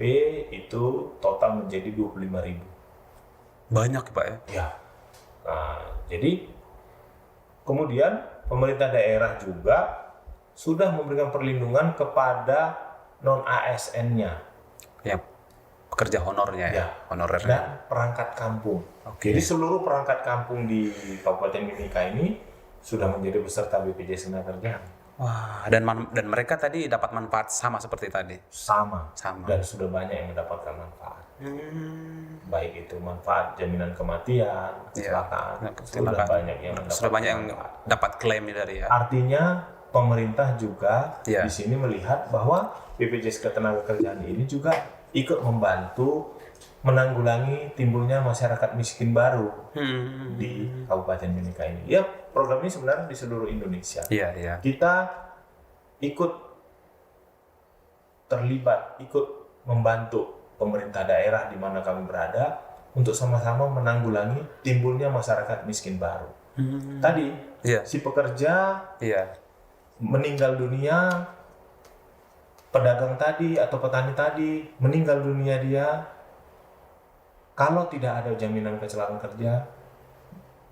itu total menjadi 25.000. Banyak Pak ya? Ya. Nah, jadi kemudian pemerintah daerah juga sudah memberikan perlindungan kepada non-ASN-nya. Ya, pekerja honornya ya, Ya. honorernya. Dan perangkat kampung. Oke. Jadi seluruh perangkat kampung di Kabupaten Mimika ini sudah menjadi peserta BPJS Ketenagakerjaan. Wah, dan mereka tadi dapat manfaat sama seperti tadi. Sama. Sama. Dan sudah banyak yang mendapatkan manfaat. Baik itu manfaat jaminan kematian, kecelakaan, sudah banyak yang mendapatkan Sudah banyak yang manfaat. dapat klaim dari ya. Artinya pemerintah juga Ya. di sini melihat bahwa BPJS Ketenagakerjaan ini juga ikut membantu menanggulangi timbulnya masyarakat miskin baru di Kabupaten Mimika ini. Ya, program ini sebenarnya di seluruh Indonesia. Iya, iya. Kita ikut terlibat, ikut membantu pemerintah daerah di mana kami berada untuk sama-sama menanggulangi timbulnya masyarakat miskin baru. Tadi Iya. si pekerja Iya. meninggal dunia, pedagang tadi atau petani tadi meninggal dunia dia, kalau tidak ada jaminan kecelakaan kerja,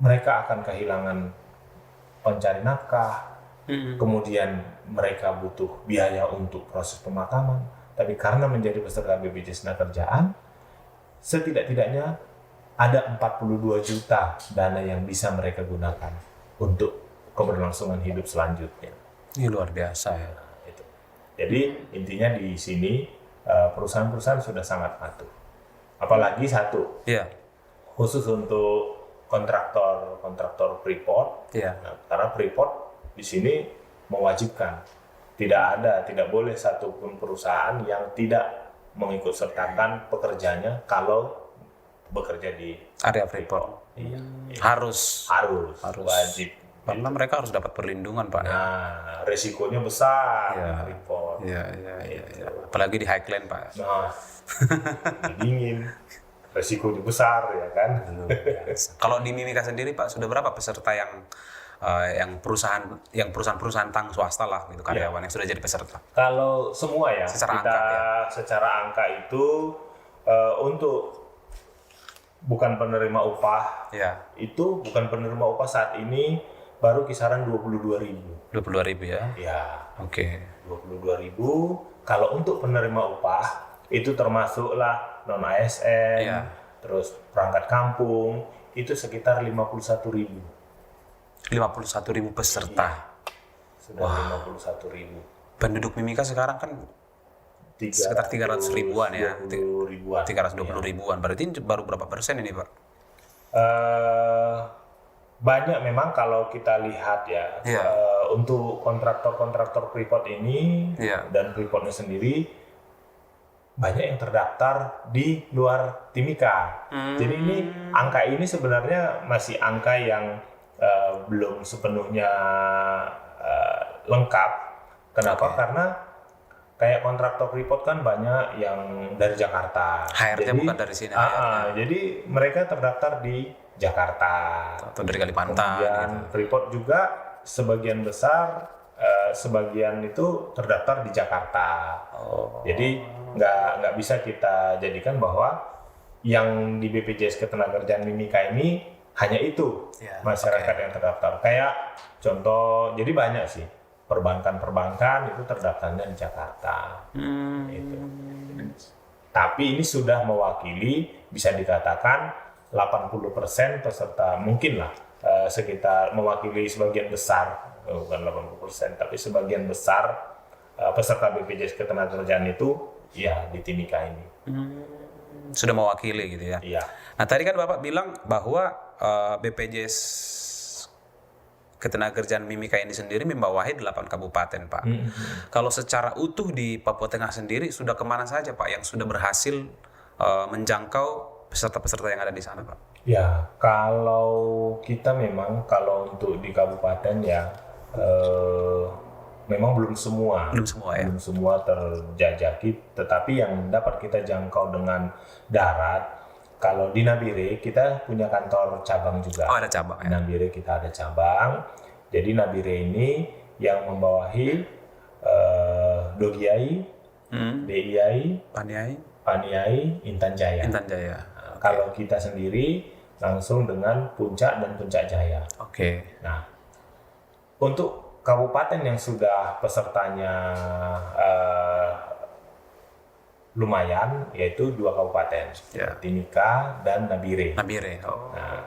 mereka akan kehilangan pencari nafkah, kemudian mereka butuh biaya untuk proses pemakaman. Tapi karena menjadi peserta BPJS Ketenagakerjaan, setidak-tidaknya ada 42 juta dana yang bisa mereka gunakan untuk keberlangsungan hidup selanjutnya. Ini luar biasa ya. Itu. Jadi intinya di sini perusahaan-perusahaan sudah sangat patuh. Apalagi satu, Iya. khusus untuk kontraktor Freeport. Iya. Nah, karena Freeport di sini mewajibkan, tidak boleh satupun perusahaan yang tidak mengikut sertakan pekerjanya kalau bekerja di Area Freeport. Iya. Harus. Harus wajib. Karena mereka harus dapat perlindungan, Pak. Nah, resikonya besar Iya. di Freeport. Iya. Apalagi di Highland, Pak. Nah, dingin, resikonya besar ya kan. Kalau di Mimika sendiri, Pak, sudah berapa peserta yang perusahaan-perusahaan tang swasta lah gitu, karyawan yang sudah jadi peserta? Kalau semua ya, Secara kita angka, ya. secara angka itu untuk bukan penerima upah, Iya. itu bukan penerima upah saat ini baru kisaran 22.000. 22.000 ya. Ya, Oke. 22.000. Kalau untuk penerima upah itu termasuklah non ASN, Iya. terus perangkat kampung itu sekitar 51.000. 51.000 peserta. Sudah 51.000. Penduduk Mimika sekarang kan sekitar 300 ribuan ya. 320 ribuan. 320 ribuan. Berarti baru berapa persen ini, Pak? Banyak memang kalau kita lihat ya, Iya. untuk kontraktor Freeport ini Iya. dan Freeportnya sendiri banyak yang terdaftar di luar Timika. Jadi ini angka ini sebenarnya masih angka yang belum sepenuhnya lengkap. Kenapa? Oke. Karena kayak kontraktor Freeport kan banyak yang dari Jakarta. HRD bukan dari sini, Jadi mereka terdaftar di Jakarta. Atau dari Kalimantan Kemudian gitu. Freeport juga sebagian besar, sebagian itu terdaftar di Jakarta. Jadi nggak bisa kita jadikan bahwa yang di BPJS Ketenagakerjaan Mimika ini hanya itu Ya, masyarakat oke. yang terdaftar. Kayak contoh, jadi banyak sih perbankan itu terdaftarnya di Jakarta. Gitu. Tapi ini sudah mewakili, bisa dikatakan 80% peserta, mungkin lah sekitar mewakili sebagian besar, bukan 80%, tapi sebagian besar peserta BPJS Ketenagakerjaan itu ya di Timika ini. Sudah mewakili gitu ya. Iya. Nah, tadi kan Bapak bilang bahwa BPJS Ketenagakerjaan Mimika ini sendiri membawahi 8 kabupaten, Pak. Kalau secara utuh di Papua Tengah sendiri sudah kemana saja, Pak, yang sudah berhasil menjangkau peserta-peserta yang ada di sana, Pak? Ya, kalau kita memang kalau untuk di kabupaten ya memang belum semua ya. Belum semua terjajaki, tetapi yang dapat kita jangkau dengan darat, kalau di Nabire kita punya kantor cabang juga. Oh, ada cabang Di Nabire kita ada cabang. Jadi Nabire ini yang membawahi Dogiai, DII, Paniai, Intan Jaya. Okay. Kalau kita sendiri langsung dengan Puncak dan Puncak Jaya. Oke. Nah, untuk kabupaten yang sudah pesertanya lumayan, yaitu 2 kabupaten, Timika dan Nabire. Oh. Nah,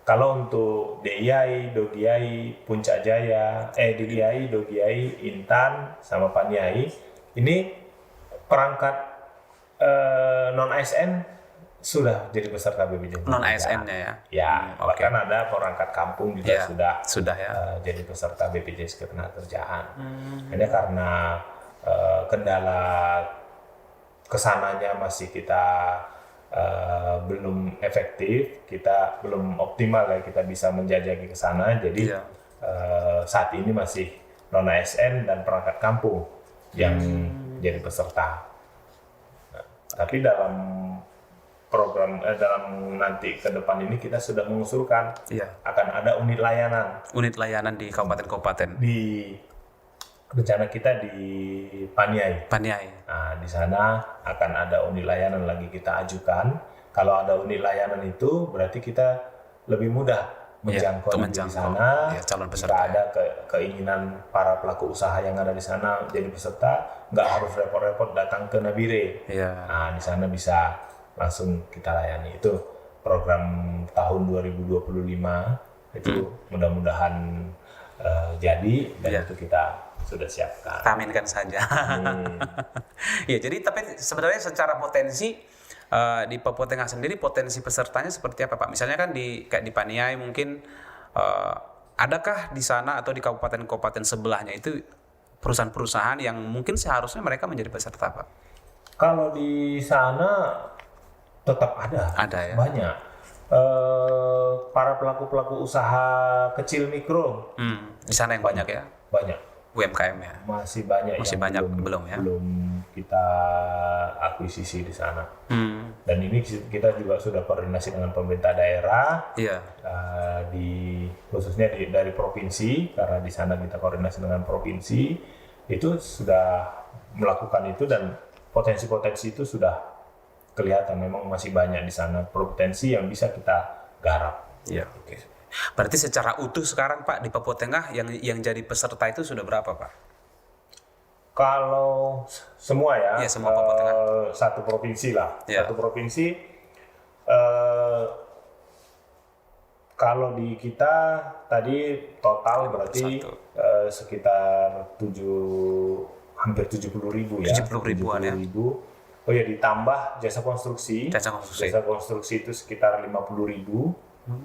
kalau untuk DII, Dogiai, Puncak Jaya, DII, Dogiai, Intan, sama Paniai, ini perangkat non ASN sudah jadi peserta BPJS. Non ASN-nya ya? Ya, bahkan ada perangkat kampung juga sudah ya. Jadi peserta BPJS Ketenagakerjaan. Hanya karena kendala kesananya masih kita belum efektif, kita belum optimal ya kita bisa menjajaki ke sana. Jadi saat ini masih non ASN dan perangkat kampung yang jadi peserta. Nah, tapi dalam program dalam nanti ke depan ini kita sudah mengusulkan akan ada unit layanan di kabupaten-kabupaten. Di rencana kita di Paniai. Nah, di sana akan ada unit layanan lagi kita ajukan. Kalau ada unit layanan itu berarti kita lebih mudah menjangkau di sana. Calon peserta. Jika ada keinginan para pelaku usaha yang ada di sana jadi peserta, nggak harus repot-repot datang ke Nabire. Nah, di sana bisa langsung kita layani. Itu program tahun 2025 itu mudah-mudahan jadi dan itu kita sudah siapkan. Aminkan saja. Ya, jadi tapi sebenarnya secara potensi di Papua Tengah sendiri potensi pesertanya seperti apa, Pak? Misalnya kan kayak di Paniai mungkin adakah di sana atau di kabupaten-kabupaten sebelahnya itu perusahaan-perusahaan yang mungkin seharusnya mereka menjadi peserta, Pak? Kalau di sana tetap ada ya? Banyak para pelaku usaha kecil mikro di sana yang banyak ya? Banyak UMKM ya? Masih banyak belum ya? Belum kita akuisisi di sana. Dan ini kita juga sudah koordinasi dengan pemerintah daerah, khususnya dari provinsi, karena di sana kita koordinasi dengan provinsi, itu sudah melakukan itu dan potensi-potensi itu sudah kelihatan memang masih banyak di sana potensi yang bisa kita garap. Oke. Berarti secara utuh sekarang, Pak, di Papua Tengah yang jadi peserta itu sudah berapa, Pak? Kalau semua semua Papua Tengah. Satu provinsi lah. Satu provinsi. Kalau di kita tadi total berarti sekitar hampir 70.000 ya. 70.000-an ya. Oh ya, ditambah jasa konstruksi. Jasa konstruksi itu sekitar 50.000.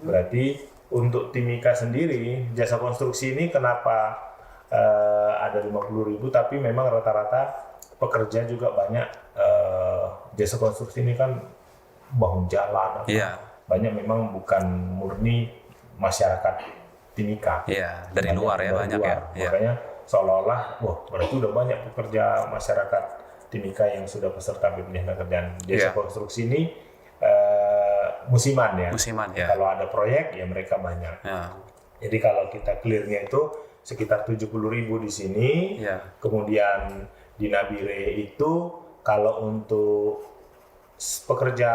Berarti untuk Timika sendiri, jasa konstruksi ini kenapa ada 50.000, tapi memang rata-rata pekerja juga banyak. Jasa konstruksi ini kan bangun jalan, banyak memang bukan murni masyarakat Timika. Dari luar ya, banyak ya. Makanya seolah-olah, berarti udah banyak pekerja masyarakat Timika yang sudah peserta BPJS Ketenagakerjaan. Jasa konstruksi ini musiman ya. Kalau ada proyek ya mereka banyak. Jadi kalau kita clearnya itu sekitar 70.000 di sini. Kemudian di Nabire itu kalau untuk pekerja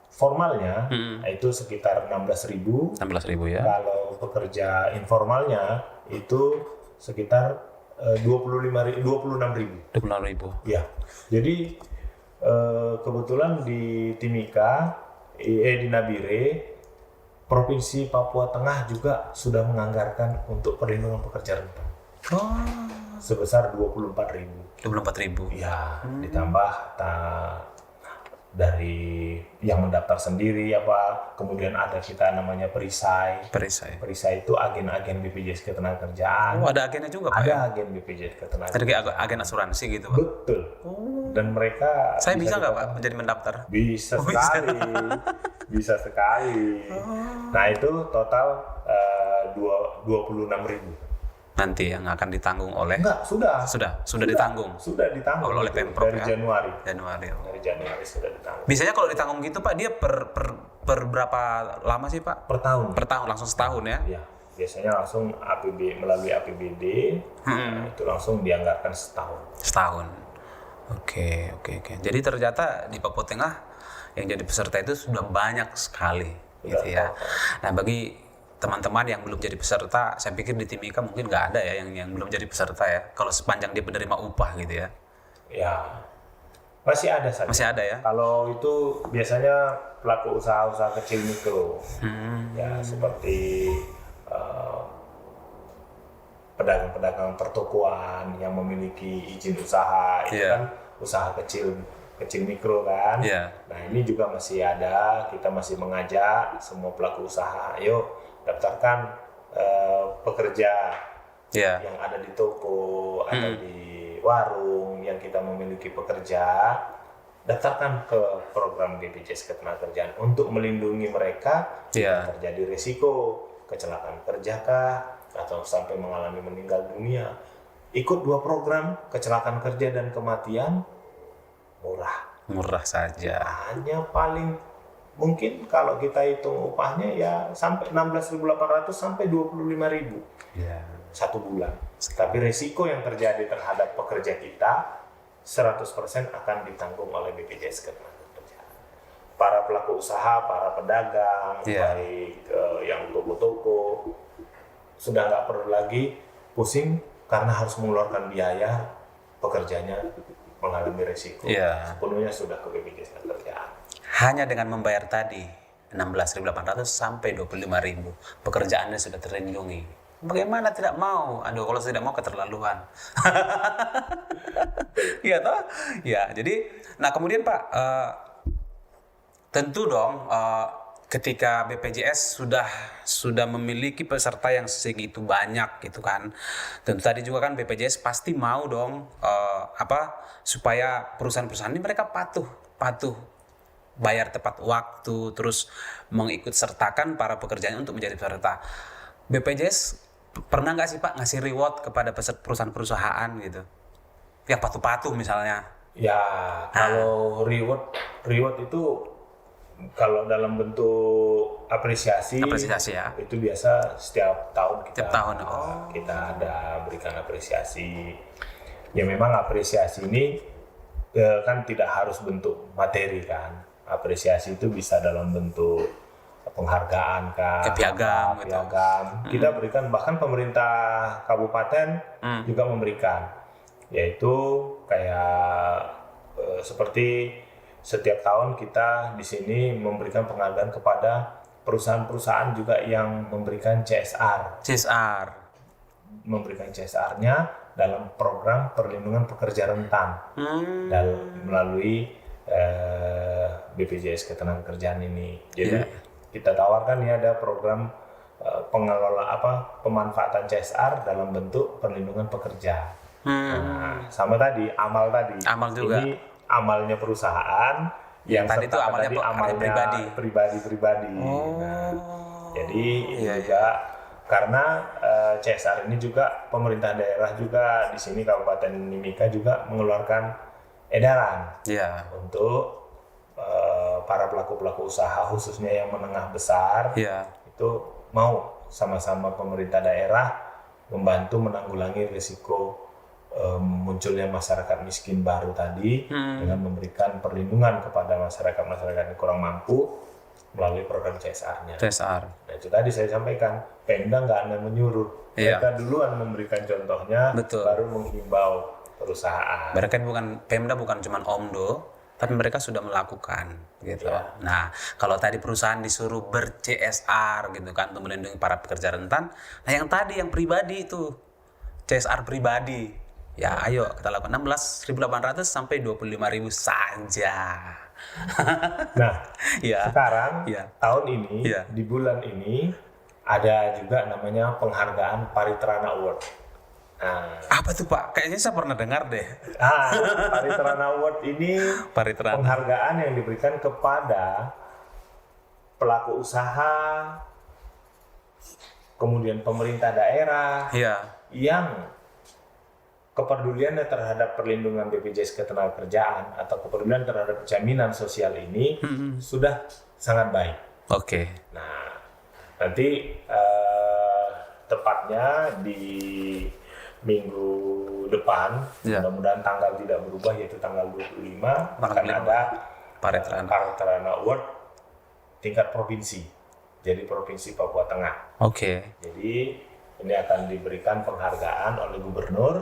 formalnya itu sekitar 16.000 ya. Kalau pekerja informalnya itu sekitar 26.000. Ya. Jadi kebetulan di Timika, di Nabire, Provinsi Papua Tengah juga sudah menganggarkan untuk perlindungan pekerja rentan. Sebesar 24.000. Ya, ditambah dari yang mendaftar sendiri kemudian ada kita namanya perisai. Perisai itu agen-agen BPJS Ketenagakerjaan. Ada agennya juga, Pak? Ada agen BPJS Ketenagakerjaan. Ada agen asuransi gitu, Pak? Betul. Dan mereka saya bisa nggak, Pak, menjadi mendaftar? Bisa sekali. Bisa sekali. Nah, itu total 26.000. nanti yang akan ditanggung oleh Enggak, sudah ditanggung oleh Pemprov dari ya? Januari. Oh. Dari Januari sudah ditanggung. Biasanya kalau ditanggung gitu Pak, dia per berapa lama sih Pak? Per tahun. Per tahun, langsung setahun ya? Iya, biasanya langsung melalui APBD, nah, itu langsung dianggarkan Setahun. Oke. Jadi ternyata di Papua Tengah yang jadi peserta itu sudah banyak sekali, gitu ya. Nah, bagi teman-teman yang belum jadi peserta, saya pikir di Timika mungkin nggak ada ya yang belum jadi peserta ya. Kalau sepanjang dia menerima upah gitu ya. Ya, masih ada saja. Masih ada ya. Kalau itu biasanya pelaku usaha kecil mikro, ya seperti pedagang-pedagang pertokoan yang memiliki izin usaha, itu kan usaha kecil mikro kan. Nah, ini juga masih ada. Kita masih mengajak semua pelaku usaha, ayo daftarkan pekerja yang ada di toko atau di warung yang kita memiliki pekerja, daftarkan ke program BPJS Ketenagakerjaan untuk melindungi mereka jika terjadi risiko kecelakaan kerja atau sampai mengalami meninggal dunia. Ikut 2 program kecelakaan kerja dan kematian, murah saja. Hanya paling mungkin kalau kita hitung upahnya ya sampai 16.800 sampai 25.000 satu bulan. Tapi risiko yang terjadi terhadap pekerja kita 100% akan ditanggung oleh BPJS Ketenagakerjaan. Para pelaku usaha, para pedagang, baik yang toko-toko, sudah nggak perlu lagi pusing karena harus mengeluarkan biaya, pekerjanya mengalami risiko. Sepenuhnya sudah ke BPJS Ketenagakerjaan. Hanya dengan membayar tadi 16.800 sampai 25.000, pekerjaannya sudah terlindungi. Bagaimana tidak mau? Aduh, kalau tidak mau keterlaluan. Iya toh? Ya, jadi nah kemudian Pak, tentu dong ketika BPJS sudah memiliki peserta yang segitu banyak gitu kan. Tentu tadi juga kan BPJS pasti mau dong supaya perusahaan-perusahaan ini mereka patuh bayar tepat waktu, terus mengikut sertakan para pekerjanya untuk menjadi peserta. BPJS pernah nggak sih Pak ngasih reward kepada perusahaan-perusahaan gitu? Yang patuh-patuh misalnya. Ya, kalau reward itu kalau dalam bentuk apresiasi ya. Itu biasa setiap tahun kita ada berikan apresiasi. Ya memang apresiasi ini kan tidak harus bentuk materi kan. Apresiasi itu bisa dalam bentuk penghargaan kan, piagam. Kita berikan, bahkan pemerintah kabupaten juga memberikan, yaitu kayak seperti setiap tahun kita di sini memberikan penghargaan kepada perusahaan-perusahaan juga yang memberikan CSR. Memberikan CSR-nya dalam program perlindungan pekerja rentan melalui BPJS Ketenagakerjaan ini. Jadi kita tawarkan ya ada program pemanfaatan CSR dalam bentuk perlindungan pekerja. Nah, sama tadi amal juga. Ini amalnya perusahaan yang tadi itu amalnya pribadi. Jadi ini juga karena CSR ini juga pemerintah daerah juga di sini Kabupaten Mimika juga mengeluarkan edaran untuk para pelaku usaha khususnya yang menengah besar itu mau sama-sama pemerintah daerah membantu menanggulangi risiko munculnya masyarakat miskin baru tadi dengan memberikan perlindungan kepada masyarakat yang kurang mampu melalui program CSR-nya. Nah, itu tadi saya sampaikan, Pemda nggak akan menyuruh, mereka duluan memberikan contohnya, baru menghimbau perusahaan. Pemda bukan cuma omdo, tapi mereka sudah melakukan gitu. Nah, kalau tadi perusahaan disuruh ber-CSR gitu kan untuk melindungi para pekerja rentan, nah yang tadi yang pribadi itu CSR pribadi. Ya, ayo kita lakukan 16.800 sampai 25.000 saja. Nah, sekarang tahun ini di bulan ini ada juga namanya penghargaan Paritrana Award. Apa tuh Pak? Kayaknya saya pernah dengar deh. Paritrana Award ini penghargaan yang diberikan kepada pelaku usaha kemudian pemerintah daerah Iya. yang kepeduliannya terhadap perlindungan BPJS Ketenagakerjaan atau kepedulian terhadap jaminan sosial ini sudah sangat baik. Oke. Nah, nanti tepatnya di minggu depan, Ya. mudah-mudahan tanggal tidak berubah, yaitu tanggal 25, akan 25. ada Paritrana. Paritrana Award tingkat provinsi. Jadi Provinsi Papua Tengah. Oke. Jadi ini akan diberikan penghargaan oleh gubernur,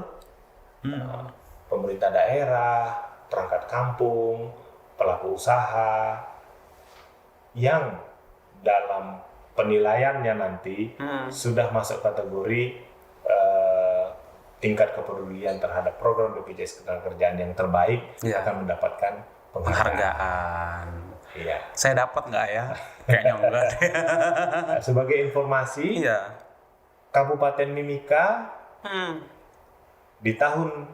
pemerintah daerah, perangkat kampung, pelaku usaha yang dalam penilaiannya nanti sudah masuk kategori tingkat kepedulian terhadap program BPJS Ketenagakerjaan yang terbaik Iya. akan mendapatkan penghargaan. Iya. Saya dapat nggak ya? Kayaknya enggak. Nah, sebagai informasi, Iya. Kabupaten Mimika di tahun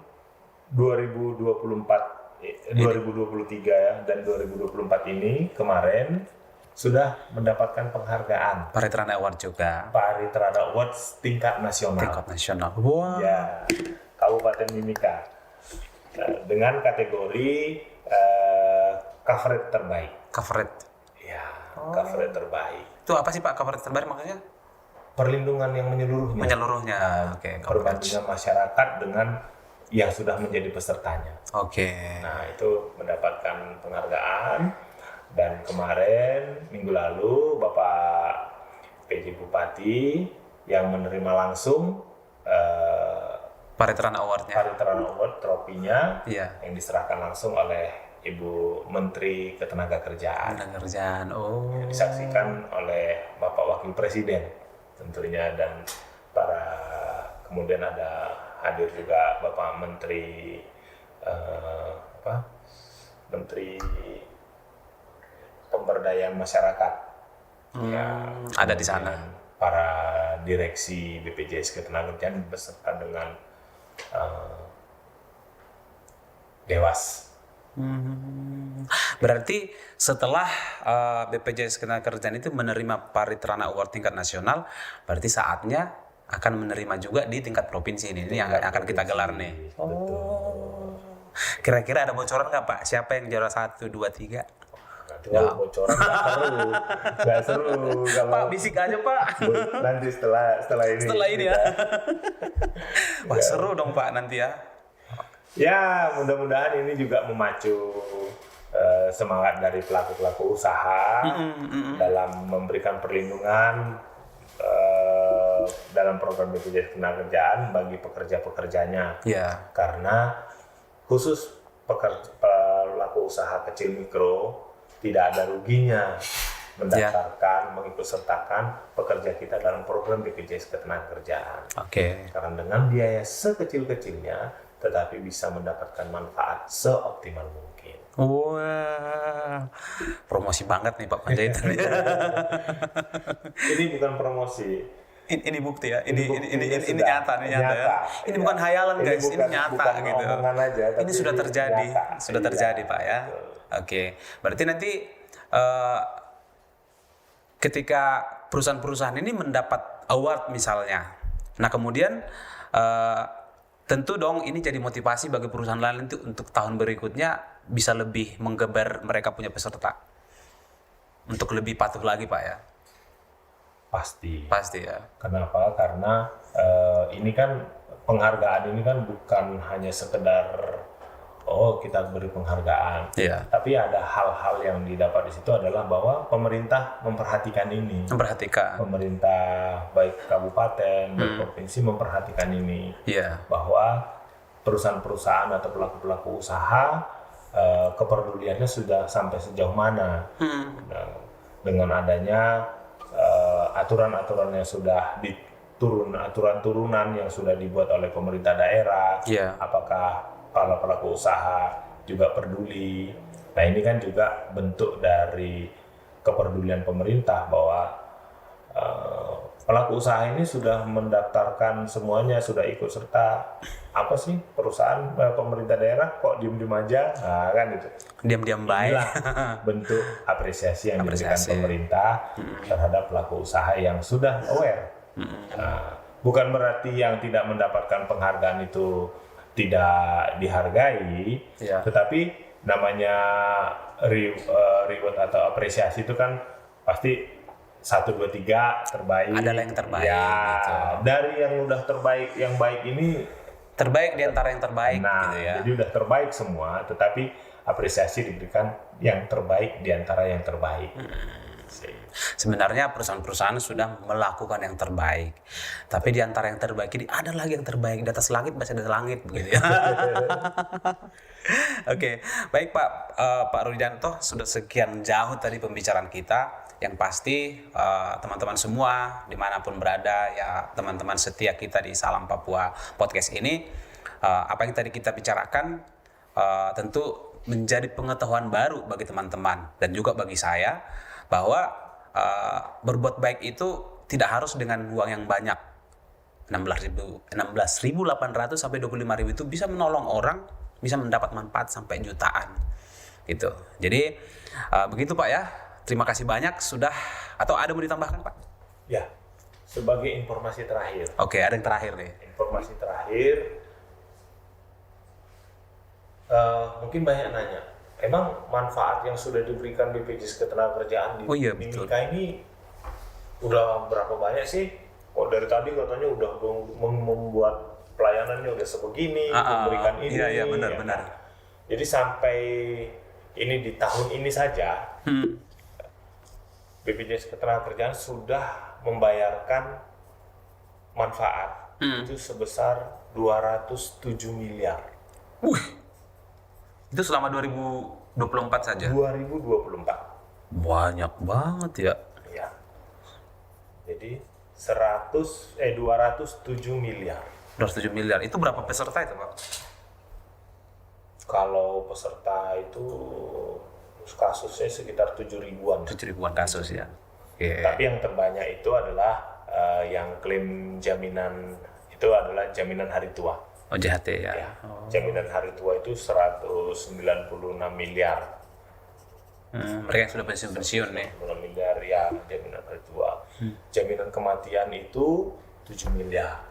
2023 ya, dan 2024 ini kemarin sudah mendapatkan penghargaan Paritrana Award juga. Paritrana Awards tingkat nasional. Tingkat nasional. Wah. Ya, Kabupaten Mimika dengan kategori coverage terbaik. Coverage. Ya, coverage terbaik. Itu apa sih Pak coverage terbaik maksudnya? Perlindungan yang menyeluruhnya. Menyeluruhnya. Oke. Coverage. Perbandingan masyarakat dengan yang sudah menjadi pesertanya. Oke. Nah, itu mendapatkan penghargaan. Dan kemarin minggu lalu Bapak PJ Bupati yang menerima langsung Paritrana Award-nya. Paritrana Award tropinya Iya. yang diserahkan langsung oleh Ibu Menteri Ketenagakerjaan. Kerjaan. Oh. Disaksikan oleh Bapak Wakil Presiden tentunya, dan kemudian ada hadir juga Bapak Menteri Menteri Pemberdayaan Masyarakat. Ada di sana. Para direksi BPJS Ketenagakerjaan beserta dengan Dewas. Berarti setelah BPJS Ketenagakerjaan itu menerima Paritrana Award tingkat nasional, berarti saatnya akan menerima juga di tingkat provinsi ini yang akan kita gelar nih. Betul. Kira-kira ada bocoran nggak Pak? Siapa yang juara 1, 2, 3? Nanti kalau bocoran nggak seru kalau Pak, bisik aja Pak. nanti setelah ini. Setelah ini ya. Wah, seru dong Pak nanti ya. Ya, mudah-mudahan ini juga memacu semangat dari pelaku-pelaku usaha dalam memberikan perlindungan dalam program BPJS Ketenagakerjaan bagi pekerja-pekerjanya. Ya. Karena khusus pelaku usaha kecil mikro tidak ada ruginya mendaftarkan, mengikutsertakan pekerja kita dalam program BPJS Ketenagakerjaan. Oke. Karena dengan biaya sekecil-kecilnya, tetapi bisa mendapatkan manfaat seoptimal mungkin. Wah, promosi banget nih Pak Panjaitan. Ini bukan promosi. Ini bukti ya. Ini sudah nyata ya. Ini bukan hayalan guys, ini nyata bukan gitu. omongan aja, tapi Ini sudah terjadi, nyata. sudah terjadi Iya, Pak ya. betul. Oke, berarti nanti ketika perusahaan-perusahaan ini mendapat award misalnya, nah kemudian tentu dong ini jadi motivasi bagi perusahaan lain untuk tahun berikutnya bisa lebih menggeber mereka punya peserta untuk lebih patuh lagi Pak ya. Pasti ya. Kenapa? Karena ini kan penghargaan ini kan bukan hanya sekedar kita beri penghargaan, tapi ada hal-hal yang didapat di situ adalah bahwa pemerintah memperhatikan ini. Pemerintah baik kabupaten, baik provinsi memperhatikan ini. Bahwa perusahaan-perusahaan atau pelaku-pelaku usaha kepeduliannya sudah sampai sejauh mana. Nah, dengan adanya aturan-aturan yang sudah aturan turunan yang sudah dibuat oleh pemerintah daerah, apakah para pelaku usaha juga peduli. Nah, ini kan juga bentuk dari kepedulian pemerintah bahwa pelaku usaha ini sudah mendaftarkan semuanya, sudah ikut serta. Apa sih perusahaan pemerintah daerah kok diem-diem aja? Nah, kan itu. Diam-diam baik. Bentuk apresiasi yang diberikan pemerintah terhadap pelaku usaha yang sudah aware Nah, bukan berarti yang tidak mendapatkan penghargaan itu tidak dihargai, tetapi namanya reward atau apresiasi itu kan pasti 1, 2, 3 terbaik. Adalah yang terbaik. Ya, gitu. dari yang udah terbaik, yang baik ini terbaik di antara yang terbaik, nah, gitu ya. jadi udah terbaik semua, tetapi apresiasi diberikan yang terbaik di antara yang terbaik. Sebenarnya perusahaan-perusahaan sudah melakukan yang terbaik, tapi di antara yang terbaik ini ada lagi yang terbaik, di atas langit masih ada langit, begitu ya. Oke, baik Pak Rudianto, sudah sekian jauh tadi pembicaraan kita. Yang pasti teman-teman semua dimanapun berada, ya teman-teman setia kita di Salam Papua Podcast ini, apa yang tadi kita bicarakan tentu menjadi pengetahuan baru bagi teman-teman dan juga bagi saya, bahwa berbuat baik itu tidak harus dengan uang yang banyak. 16.800 sampai 25.000 itu bisa menolong orang, bisa mendapat manfaat sampai jutaan gitu. Jadi begitu Pak ya. Terima kasih banyak sudah, atau ada mau ditambahkan Pak? Ya, sebagai informasi terakhir. Oke, ada yang terakhir nih. Informasi terakhir, mungkin banyak nanya, emang manfaat yang sudah diberikan BPJS Ketenagakerjaan di Mimika ini udah berapa banyak sih? Kok dari tadi katanya udah membuat pelayanannya udah sebegini, memberikan ini. Iya, benar. Jadi sampai ini di tahun ini saja, BPJS Ketenagakerjaan sudah membayarkan manfaat itu sebesar 207 miliar. Itu selama 2024 saja? 2024. Banyak banget ya. Iya. Jadi 207 miliar. 207 miliar. Itu berapa peserta itu, Pak? Kalau peserta itu kasusnya sekitar 7.000-an. 7.000-an kasus ya. Tapi yang terbanyak itu adalah yang klaim jaminan itu adalah jaminan hari tua. Oh, JHT ya. Jaminan hari tua itu 196 miliar. Mereka yang sudah pensiun nih. 96 miliar ya jaminan hari tua. Jaminan kematian itu 7 miliar.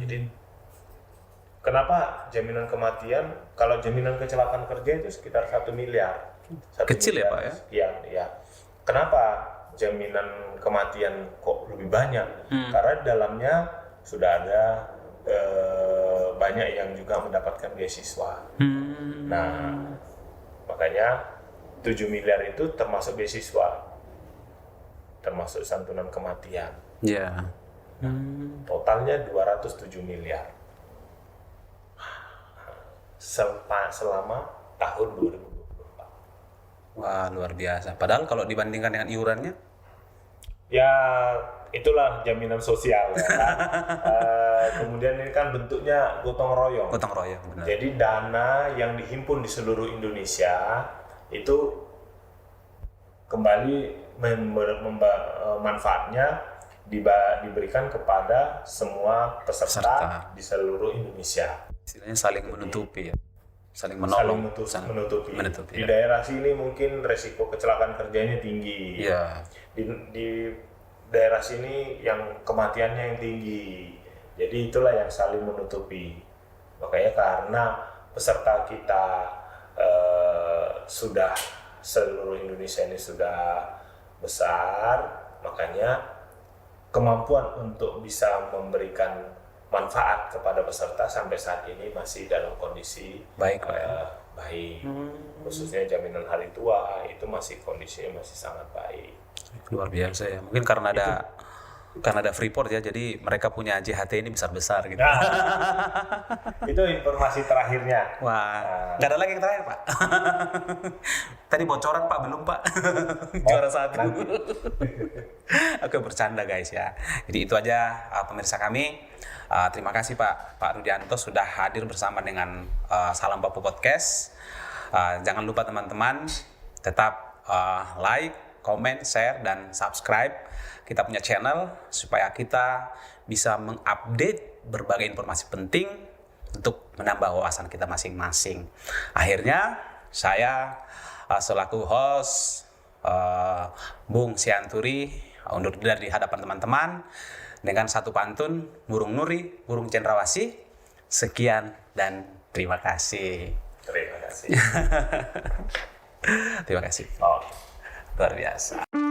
Jadi kenapa jaminan kematian? Kalau jaminan kecelakaan kerja itu sekitar 1 miliar. Kecil ya Pak ya? Sekian, ya. Kenapa jaminan kematian kok lebih banyak? Karena di dalamnya sudah ada banyak yang juga mendapatkan beasiswa. Nah, makanya 7 miliar itu termasuk beasiswa, termasuk santunan kematian. Iya. Totalnya 207 miliar selama tahun 2024. Wah, luar biasa. Padahal kalau dibandingkan dengan iurannya? Ya, itulah jaminan sosial ya kan? Kemudian ini kan bentuknya gotong royong. Gotong royong, benar. Jadi dana yang dihimpun di seluruh Indonesia itu kembali manfaatnya diberikan kepada semua peserta di seluruh Indonesia. Istilahnya saling menutupi ya. Saling menolong, menutupi. Di ya. daerah sini mungkin resiko kecelakaan kerjanya tinggi. Iya. Di daerah sini yang kematiannya yang tinggi. Jadi itulah yang saling menutupi. Makanya karena peserta kita sudah seluruh Indonesia ini sudah besar, makanya kemampuan untuk bisa memberikan manfaat kepada peserta sampai saat ini masih dalam kondisi baik. Khususnya jaminan hari tua itu masih kondisinya masih sangat baik. Luar biasa ya. Mungkin karena ada Freeport ya, jadi mereka punya JHT ini besar-besar gitu. Nah, itu informasi terakhirnya. Wah, nggak ada lagi yang terakhir Pak. Tadi bocoran Pak, belum Pak. Juara 1. Oke, bercanda guys ya. Jadi itu aja pemirsa kami. Terima kasih Pak Rudianto sudah hadir bersama dengan Salam Papua Podcast. Jangan lupa teman-teman tetap like, comment, share, dan subscribe kita punya channel supaya kita bisa mengupdate berbagai informasi penting untuk menambah wawasan kita masing-masing. Akhirnya saya selaku host Bung Sianturi undur diri di hadapan teman-teman dengan satu pantun burung nuri, burung cendrawasih. Sekian dan terima kasih. Terima kasih. Terima kasih. Oh. Luar biasa.